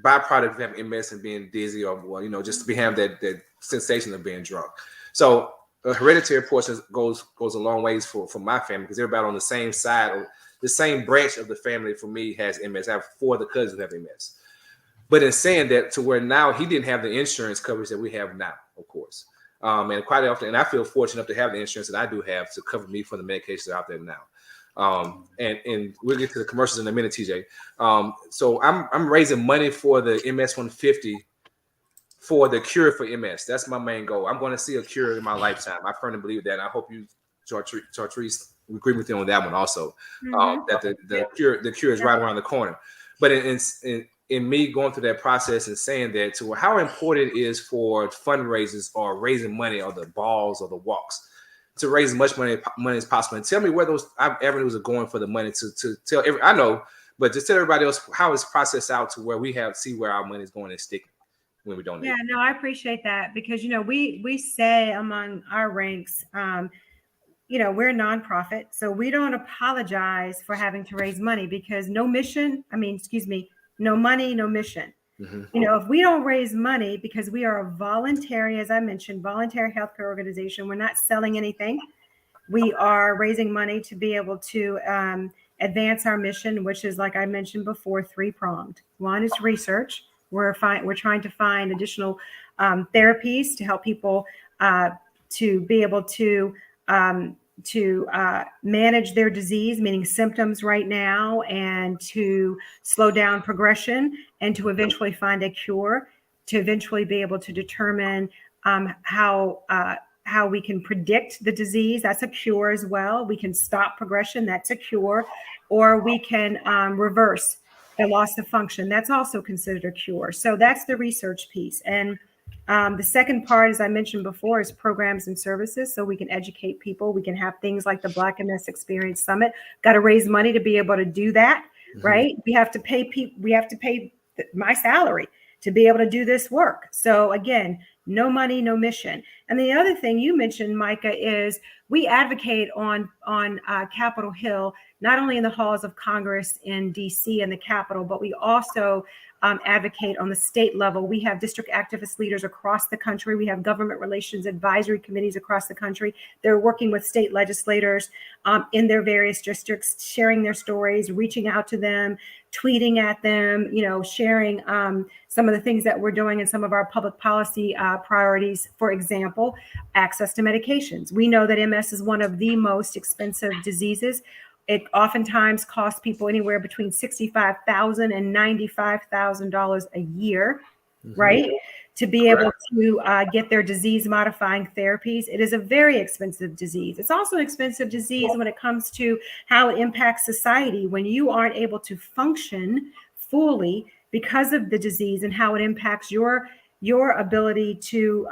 byproduct of having MS and being dizzy, or just to have that sensation of being drunk. So a hereditary portion goes a long ways for my family, because everybody on the same side or the same branch of the family for me has MS. I have 4 of the cousins who have MS. But in saying that, to where now he didn't have the insurance coverage that we have now, of course. And quite often, and I feel fortunate enough to have the insurance that I do have to cover me for the medications out there now. And we'll get to the commercials in a minute, TJ. So I'm raising money for the MS 150 for the cure for MS. That's my main goal. I'm going to see a cure in my lifetime. I firmly believe that. And I hope you, Chartese, agree with you on that one also. That the cure is right around the corner. But in me going through that process and saying that, to how important it is for fundraisers or raising money or the balls or the walks to raise as much money as possible, and tell me where those avenues are going for the money to tell I know, but just tell everybody else how it's processed out to where we see where our money is going and sticking when we donate. Yeah, no, I appreciate that, because we say among our ranks, we're a nonprofit, so we don't apologize for having to raise money, because no money, no mission. If we don't raise money, because we are a voluntary, as I mentioned, voluntary healthcare organization, we're not selling anything. We are raising money to be able to advance our mission, which is, like I mentioned before, 3-pronged. One is research. We're trying to find additional therapies to help people to be able to manage their disease, meaning symptoms right now, and to slow down progression, and to eventually find a cure, to eventually be able to determine how we can predict the disease. That's a cure as well. We can stop progression. That's a cure. Or we can reverse the loss of function. That's also considered a cure. So that's the research piece. And the second part, as I mentioned before, is programs and services. So we can educate people. We can have things like the Black MS Experience Summit. Got to raise money to be able to do that, right? We have to pay people. We have to pay my salary to be able to do this work. So again, no money, no mission. And the other thing you mentioned, Micah, is we advocate on Capitol Hill, not only in the halls of Congress in DC and the Capitol, but we also advocate on the state level. We have district activist leaders across the country. We have government relations advisory committees across the country. They're working with state legislators in their various districts, sharing their stories, reaching out to them, tweeting at them, sharing some of the things that we're doing and some of our public policy priorities. For example, access to medications. We know that MS is one of the most expensive diseases. It oftentimes costs people anywhere between $65,000 and $95,000 a year, right? To be able to get their disease-modifying therapies. It is a very expensive disease. It's also an expensive disease when it comes to how it impacts society, when you aren't able to function fully because of the disease, and how it impacts your ability to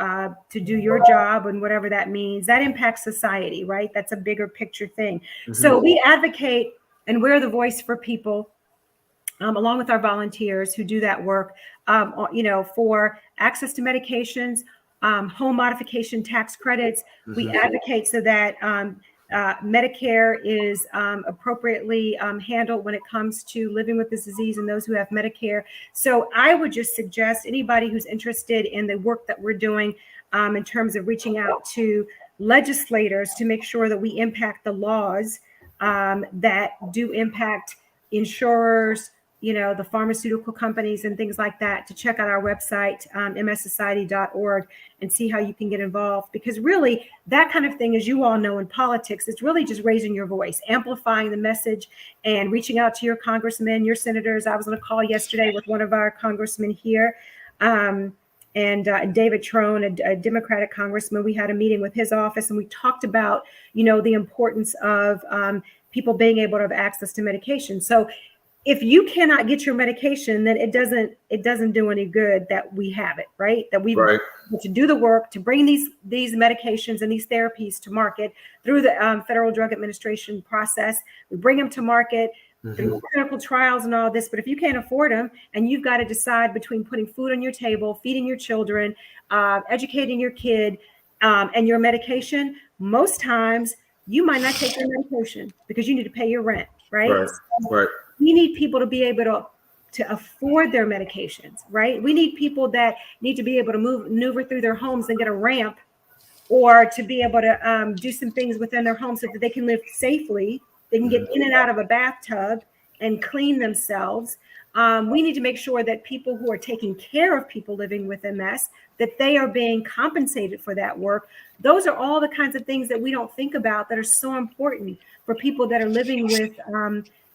do your job, and whatever that means. That impacts society, right? That's a bigger picture thing. So we advocate, and we're the voice for people, along with our volunteers who do that work, for access to medications, home modification tax credits. We advocate so that Medicare is appropriately handled when it comes to living with this disease and those who have Medicare. So I would just suggest anybody who's interested in the work that we're doing in terms of reaching out to legislators to make sure that we impact the laws that do impact insurers, the pharmaceutical companies and things like that, to check out our website, mssociety.org, and see how you can get involved. Because really, that kind of thing, as you all know in politics, it's really just raising your voice, amplifying the message, and reaching out to your congressmen, your senators. I was on a call yesterday with one of our congressmen here, and David Trone, a Democratic congressman. We had a meeting with his office, and we talked about, the importance of people being able to have access to medication. So if you cannot get your medication, then it doesn't do any good that we have it, right? That we to do the work to bring these medications and these therapies to market through the Federal Drug Administration process. We bring them to market through clinical trials and all this. But if you can't afford them, and you've got to decide between putting food on your table, feeding your children, educating your kid, and your medication, most times you might not take your medication because you need to pay your rent, right? Right. We need people to be able to afford their medications, right? We need people that need to be able to maneuver through their homes and get a ramp, or to be able to do some things within their homes so that they can live safely. They can get in and out of a bathtub and clean themselves. We need to make sure that people who are taking care of people living with MS, that they are being compensated for that work. Those are all the kinds of things that we don't think about that are so important for people that are living with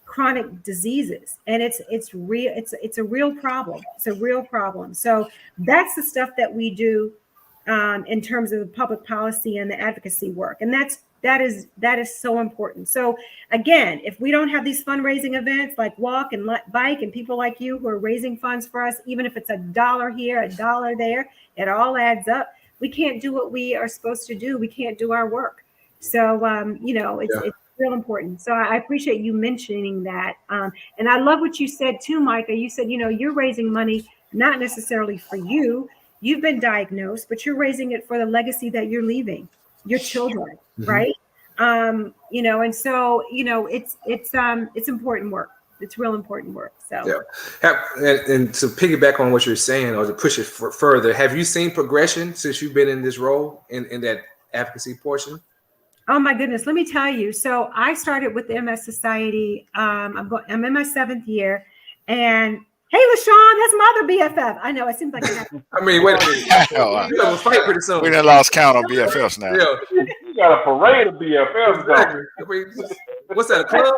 chronic diseases. And it's real. It's a real problem. It's a real problem. So that's the stuff that we do in terms of the public policy and the advocacy work. And that is so important. So again, if we don't have these fundraising events like Walk and Bike, and people like you who are raising funds for us, even if it's $1 here, $1 there, it all adds up. We can't do what we are supposed to do. We can't do our work. So, it's real important. So I appreciate you mentioning that. And I love what you said too, Micah. You said, you're raising money, not necessarily for you. You've been diagnosed, but you're raising it for the legacy that you're leaving, your children, right? And so, it's important work. It's real important work. So, and to piggyback on what you're saying, or to push it further, have you seen progression since you've been in this role in that advocacy portion? Oh my goodness, let me tell you. So I started with the MS Society. I'm in my 7th year, and hey, LaShawn, that's my other BFF. I know it seems like I mean, wait a minute. You're gonna fight pretty soon. We done lost count on BFFs now. Yeah. You got a parade of BFFs, though. I mean, what's that, a club?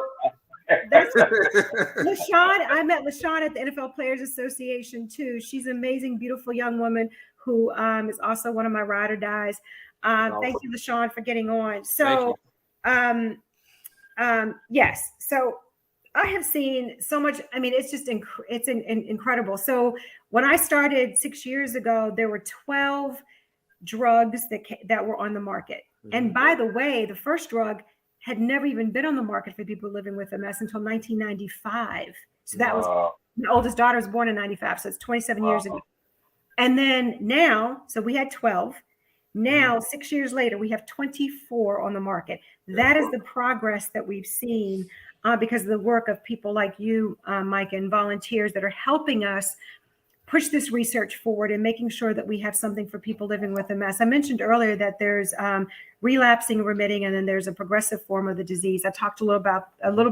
LaShawn, I met LaShawn at the NFL Players Association too. She's an amazing, beautiful young woman who is also one of my ride or dies. Thank you, LaShawn, for getting on. So, yes. So I have seen so much. I mean, it's just incredible. So when I started 6 years ago, there were 12 drugs that were on the market. And by the way, the first drug had never even been on the market for people living with MS until 1995. So that was my oldest daughter was born in 95. So it's 27 years ago. And then now, so we had 12. Now, 6 years later, we have 24 on the market. That is the progress that we've seen because of the work of people like you, Mike, and volunteers that are helping us push this research forward and making sure that we have something for people living with MS. I mentioned earlier that there's relapsing, remitting, and then there's a progressive form of the disease. I talked a little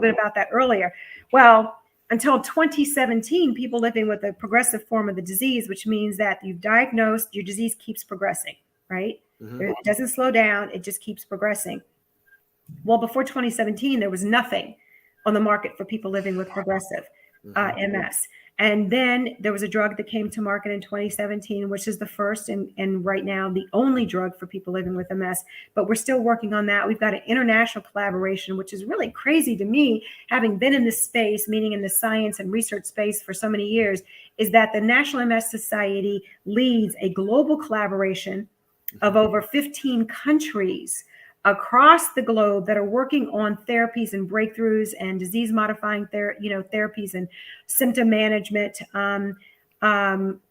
bit about that earlier. Well, until 2017, people living with a progressive form of the disease, which means that you've diagnosed, your disease keeps progressing. Right? It doesn't slow down. It just keeps progressing. Well, before 2017, there was nothing on the market for people living with progressive MS. And then there was a drug that came to market in 2017, which is the first and right now the only drug for people living with MS. But we're still working on that. We've got an international collaboration, which is really crazy to me, having been in this space, meaning in the science and research space for so many years, is that the National MS Society leads a global collaboration of over 15 countries across the globe that are working on therapies and breakthroughs and disease-modifying therapies and symptom management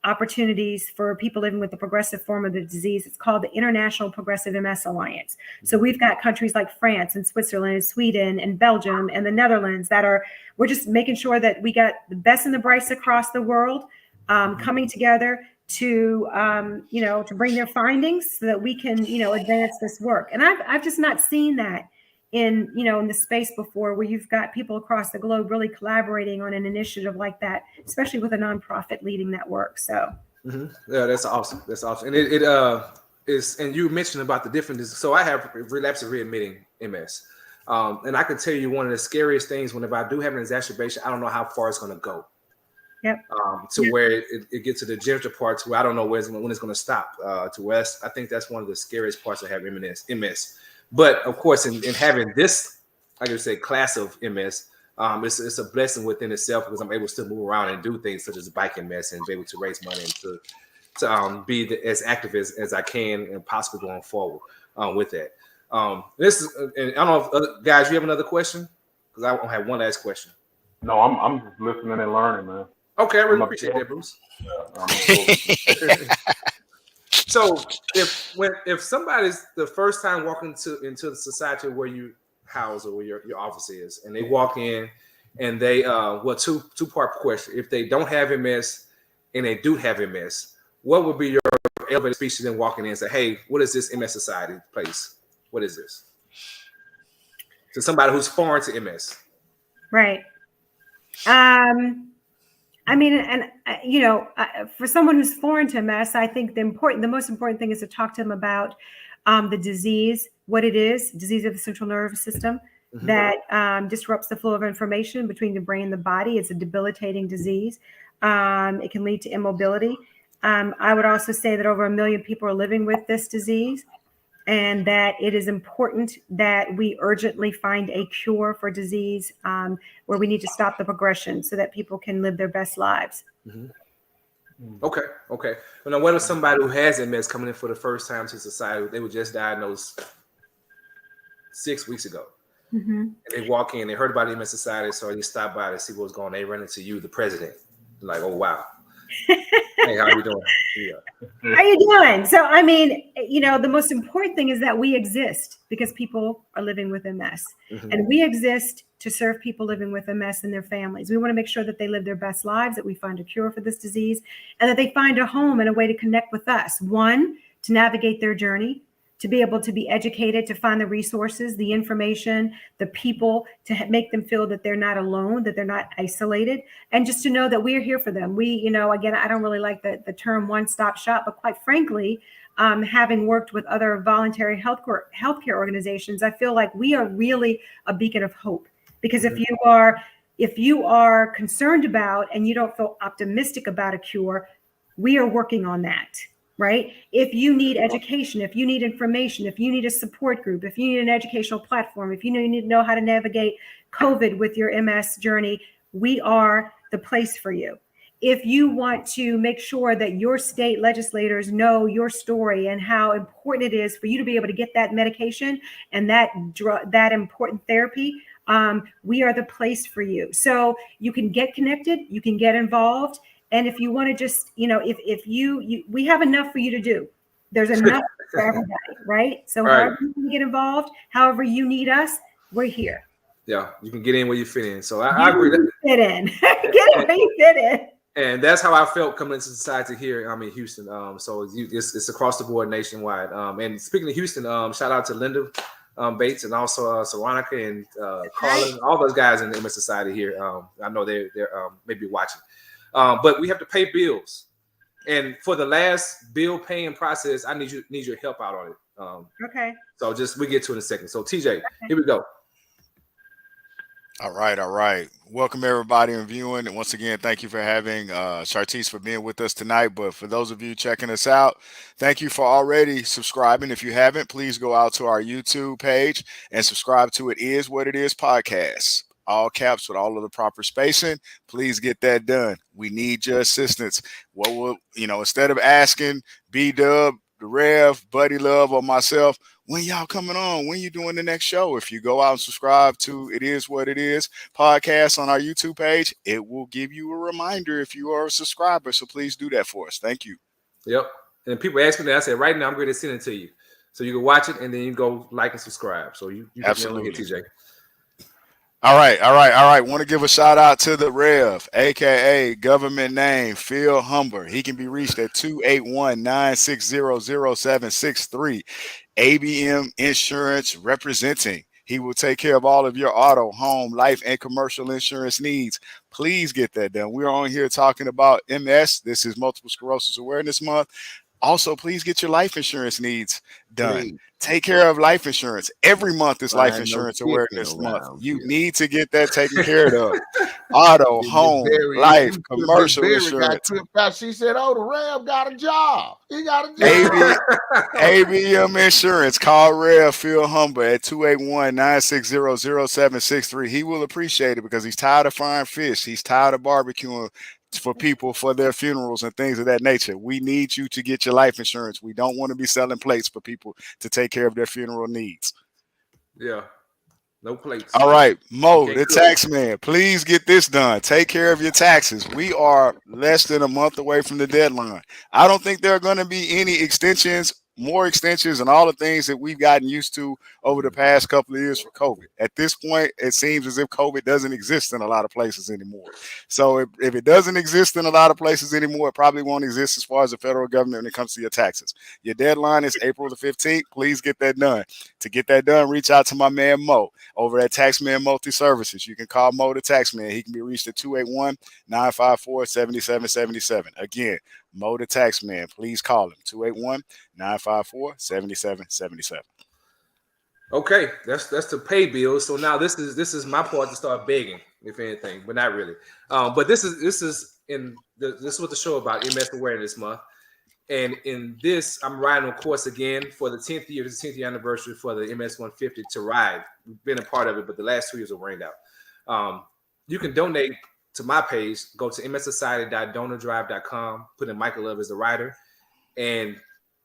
opportunities for people living with the progressive form of the disease. It's called the International Progressive MS Alliance. So we've got countries like France and Switzerland and Sweden and Belgium and the Netherlands we're just making sure that we got the best and the brightest across the world coming together to bring their findings so that we can, advance this work. And I've just not seen that in the space before, where you've got people across the globe really collaborating on an initiative like that, especially with a nonprofit leading that work. So yeah, that's awesome. That's awesome. And it is, and you mentioned about the differences. So I have relapse and readmitting MS. And I can tell you one of the scariest things, whenever I do have an exacerbation, I don't know how far it's going to go. Yep. Where it gets to the degenerative part, to where I don't know when it's going to stop. To where I think that's one of the scariest parts of having MS. But of course, in having this, I can say, class of MS, it's a blessing within itself, because I'm able to still move around and do things such as bike MS and be able to raise money and to be as active as I can and possibly going forward with that. This is, and I don't know if guys, you have another question? Because I have one last question. No, I'm just listening and learning, man. Okay, I really appreciate that, Bruce. So if somebody's the first time walking into the society where you house or where your office is, and they walk in and they two-part question. If they don't have MS and they do have MS, what would be your elevator speech to them walking in and say, hey, what is this MS Society place? What is this? To somebody who's foreign to MS. Right. I mean, and for someone who's foreign to MS, I think the most important thing is to talk to them about the disease, what it is, disease of the central nervous system that disrupts the flow of information between the brain and the body. It's a debilitating disease. It can lead to immobility. I would also say that over 1 million people are living with this disease, and that it is important that we urgently find a cure for disease, where we need to stop the progression so that people can live their best lives. Okay. Well, now what if somebody who has MS coming in for the first time to society, they were just diagnosed 6 weeks ago, and they walk in, they heard about the MS Society, so they stop by to see what's going on. They run into you, the president, like, oh wow. Hey, how are you doing? Yeah. How you doing? So, I mean, the most important thing is that we exist because people are living with MS, and we exist to serve people living with MS and their families. We want to make sure that they live their best lives, that we find a cure for this disease, and that they find a home and a way to connect with us. One, to navigate their journey, to be able to be educated, to find the resources, the information, the people, to make them feel that they're not alone, that they're not isolated, and just to know that we're here for them. We, again, I don't really like the term one-stop shop, but quite frankly, having worked with other voluntary healthcare organizations, I feel like we are really a beacon of hope. Because if you are concerned about and you don't feel optimistic about a cure, we are working on that. Right? If you need education, if you need information, if you need a support group, if you need an educational platform, if you need to know how to navigate COVID with your MS journey, we are the place for you. If you want to make sure that your state legislators know your story and how important it is for you to be able to get that medication and that important therapy, we are the place for you. So you can get connected, you can get involved. And if you want to just, if we have enough for you to do. There's enough for everybody, right? So however you can get involved, however you need us, we're here. Yeah, you can get in where you fit in. So I agree. Fit in. Get in where you fit in. And that's how I felt coming into society here. I'm in Houston. So it's across the board nationwide. And speaking of Houston, shout out to Linda Bates and also Saronica and Carlin, all those guys in the MS Society here. I know they're maybe watching. But we have to pay bills, and for the last bill paying process, I need your help out on it. Okay. So we get to it in a second. So TJ, Here we go. All right. Welcome everybody and viewing. And once again, thank you for having Chartese for being with us tonight. But for those of you checking us out, thank you for already subscribing. If you haven't, please go out to our YouTube page and subscribe to It Is What It Is podcast. All caps with all of the proper spacing. Please get that done. We need your assistance. What will, instead of asking B-Dub, the Rev, Buddy Love, or myself, when y'all coming on? When you doing the next show? If you go out and subscribe to It Is What It Is podcast on our YouTube page, it will give you a reminder if you are a subscriber. So please do that for us. Thank you. Yep. And people ask me that. I said, right now, I'm going to send it to you. So you can watch it and then you go like and subscribe. So you Absolutely. Get TJ. All right. Want to give a shout out to the Rev, aka government name Phil Humber. He can be reached at 281-960-0763. ABM Insurance representing. He will take care of all of your auto, home, life, and commercial insurance needs. Please get that done. We're on here talking about MS. This is Multiple Sclerosis Awareness Month. Also, please get your life insurance needs done. Please. Take care of life insurance. Every month is Life Find no Insurance chicken Awareness Month. around You here. need to get that taken care of. Auto, home, life, commercial insurance. She said, "Oh, the Rev got a job. He got a job." ABM Insurance. Call Rev Phil Humber at 281-960-0763. He will appreciate it because he's tired of frying fish. He's tired of barbecuing for people for their funerals and things of that nature. We need you to get your life insurance. We don't want to be selling plates for people to take care of their funeral needs. Yeah. No plates. All right, Mo, the tax man, please get this done. Take care of your taxes. We are less than a month away from the deadline. I don't think there are going to be any extensions, more extensions, and all the things that we've gotten used to over the past couple of years for COVID. At this point, it seems as if COVID doesn't exist in a lot of places anymore. So if it doesn't exist in a lot of places anymore, it probably won't exist as far as the federal government when it comes to your taxes. Your deadline is April the 15th. Please get that done. To get that done, reach out to my man Mo over at Taxman Multi Services. You can call Mo the Taxman. He can be reached at 281-954-7777. Again, Mo the Taxman. Please call him 281-954-7777. Okay, that's the pay bill. So now this is my part to start begging, if anything, but not really. But this is what the show about, MS Awareness Month. And in this, I'm riding on course again for the 10th year. This is the 10th year anniversary for the MS 150 to ride. We've been a part of it, but the last 2 years are rained out. You can donate to my page. Go to mssociety.donordrive.com. Put in Michael Love as the rider, and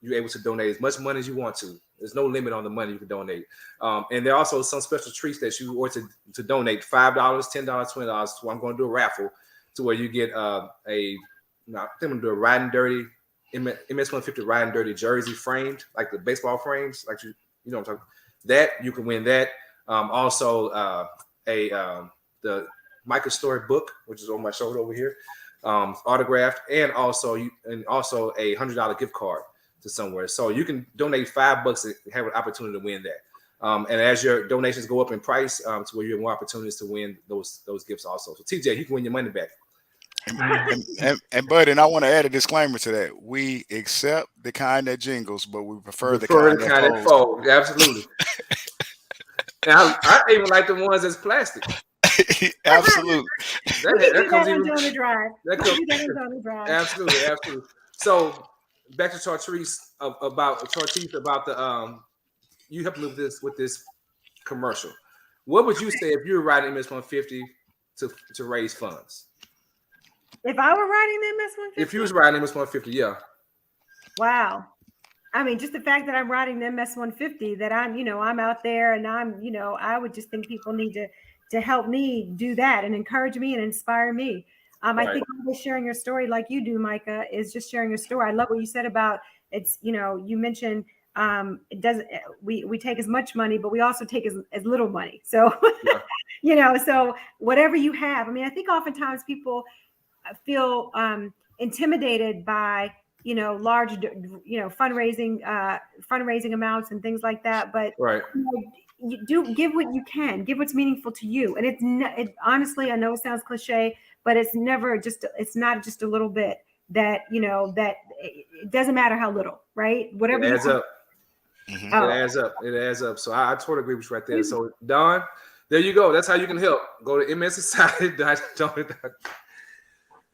you're able to donate as much money as you want to. There's no limit on the money you can donate. And there are also some special treats that you want to donate: $5, $10, $20. So I'm going to do a raffle to where you get I think I'm going to do a Riding Dirty MS 150 Riding Dirty jersey framed, like the baseball frames, like you know what I'm talking. That you can win that. Also the Micah Story book, which is on my shoulder over here, autographed, and also a $100 gift card to somewhere. So you can donate $5 and have an opportunity to win that. And as your donations go up in price, to where you have more opportunities to win those gifts also. So TJ, you can win your money back. And Bud, and I want to add a disclaimer to that. We accept the kind that jingles, but we prefer the kind that folds. Absolutely. And I even like the ones that's plastic. Absolutely. That comes even on the drive. Absolutely. So back to Chartese about the you helped me with this commercial. What would you say if you were riding MS 150 to raise funds? If I were riding the MS 150? If you was riding MS 150, yeah. Wow. I mean, just the fact that I'm riding the MS 150, that I'm out there, and I would just think people need to help me do that and encourage me and inspire me. Right. I think always sharing your story like you do, Micah, is just sharing your story. I love what you said about it's, you mentioned it doesn't, we take as much money, but we also take as little money. So, yeah. So whatever you have, I mean, I think oftentimes people feel intimidated by, large, fundraising amounts and things like that. But right. You do give what you can, give what's meaningful to you. And honestly, I know it sounds cliche, but it's not just a little bit that it doesn't matter how little, right? Whatever it adds up. It adds up. So I totally agree with you right there. So Don, there you go. That's how you can help. Go to MS Society.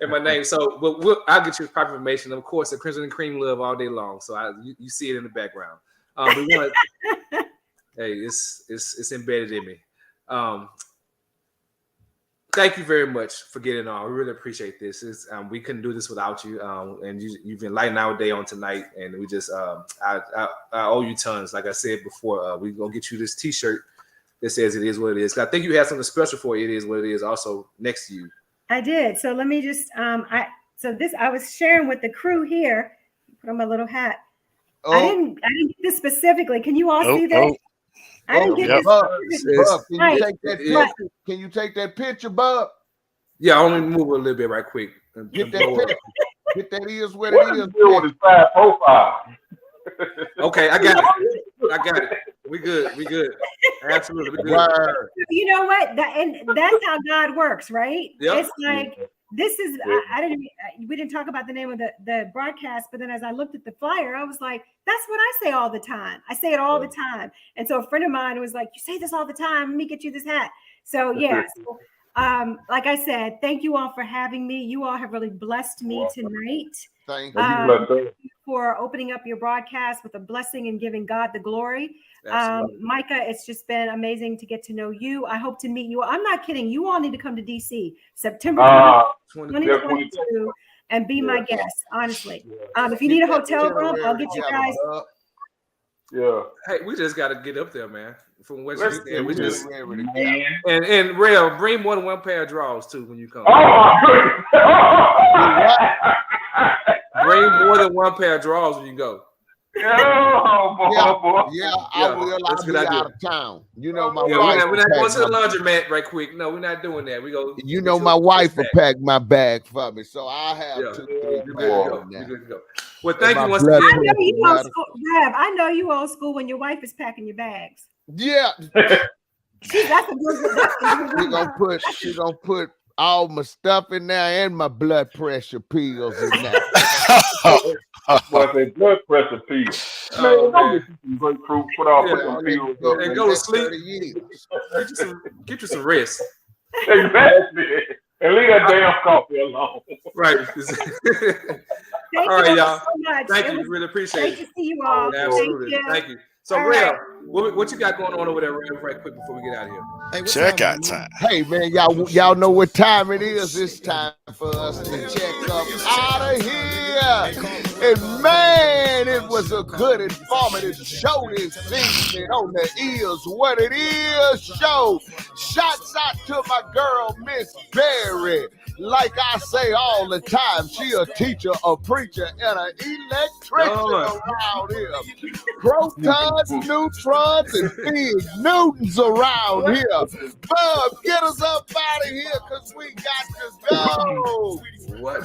And my name. So I'll get you proper information. Of course, the Crimson and Cream love all day long. So you see it in the background. Hey, it's embedded in me. Thank you very much for getting on. We really appreciate this. We couldn't do this without you. And you've enlightened our day on tonight. And we just I owe you tons. Like I said before, we're gonna get you this T-shirt that says "It Is What It Is." I think you have something special for "It Is What It Is" also next to you. I did. So let me just I was sharing with the crew here. Put on my little hat. Oh. I didn't get this specifically. Can you all see that? I didn't get this. Bub, can you take that picture, Bub? Yeah, I only move a little bit right quick. Get that Is what it is. With his side profile. Okay, I got it. I got it. We good. We good. Absolutely. We good. Word. You know what? That's how God works, right? Yep. It's like this is. We didn't talk about the name of the broadcast, but then as I looked at the flyer, I was like, that's what I say all the time. I say it all the time. And so a friend of mine was like, you say this all the time. Let me get you this hat. So yeah. So, like I said, thank you all for having me. You all have really blessed me tonight. Thank you. For opening up your broadcast with a blessing and giving God the glory. Micah, it's just been amazing to get to know you. I hope to meet you. I'm not kidding. You all need to come to DC September 2022 and be my guest, honestly. If you need a hotel room, I'll get you guys. Yeah. Hey, we just got to get up there, man. From West Virginia, we just man. and Rail, bring more than one pair of drawers too when you come. Bring more than one pair of drawers when you go. I will. I'll be out of town. You know my wife. We're not going to the laundromat right quick. No, we're not doing that. We go. You know my wife will pack my bag for me, so I have 2, 3 bags now. Well, thank you once again. I know you old school, Rev. I know you old school when your wife is packing your bags. Yeah. That's a good one. She gonna put all my stuff in there and my blood pressure pills in there. But they blood pressure pills. Man, don't get you some grapefruit. Put all some pills up. And go to sleep. Get you some rest. Exactly. And leave that damn coffee alone. Right. Thank all right, you y'all. So much. Thank you. Really appreciate it. Great to see you all. Absolutely. Thank you. So, all Real, right. what you got going on over there, Real, right quick before we get out of here? Hey, check out time. Hey, man, y'all know what time it is. It's time for us to check up out of here. And, man, it was a good, informative show this evening on the Is What It Is show. Shouts out to my girl, Miss Berry. Like I say all the time, she a teacher, a preacher, and an electrician around here. Protons, neutrons, and big newtons around here. Bub, get us up out of here because we got to go. What?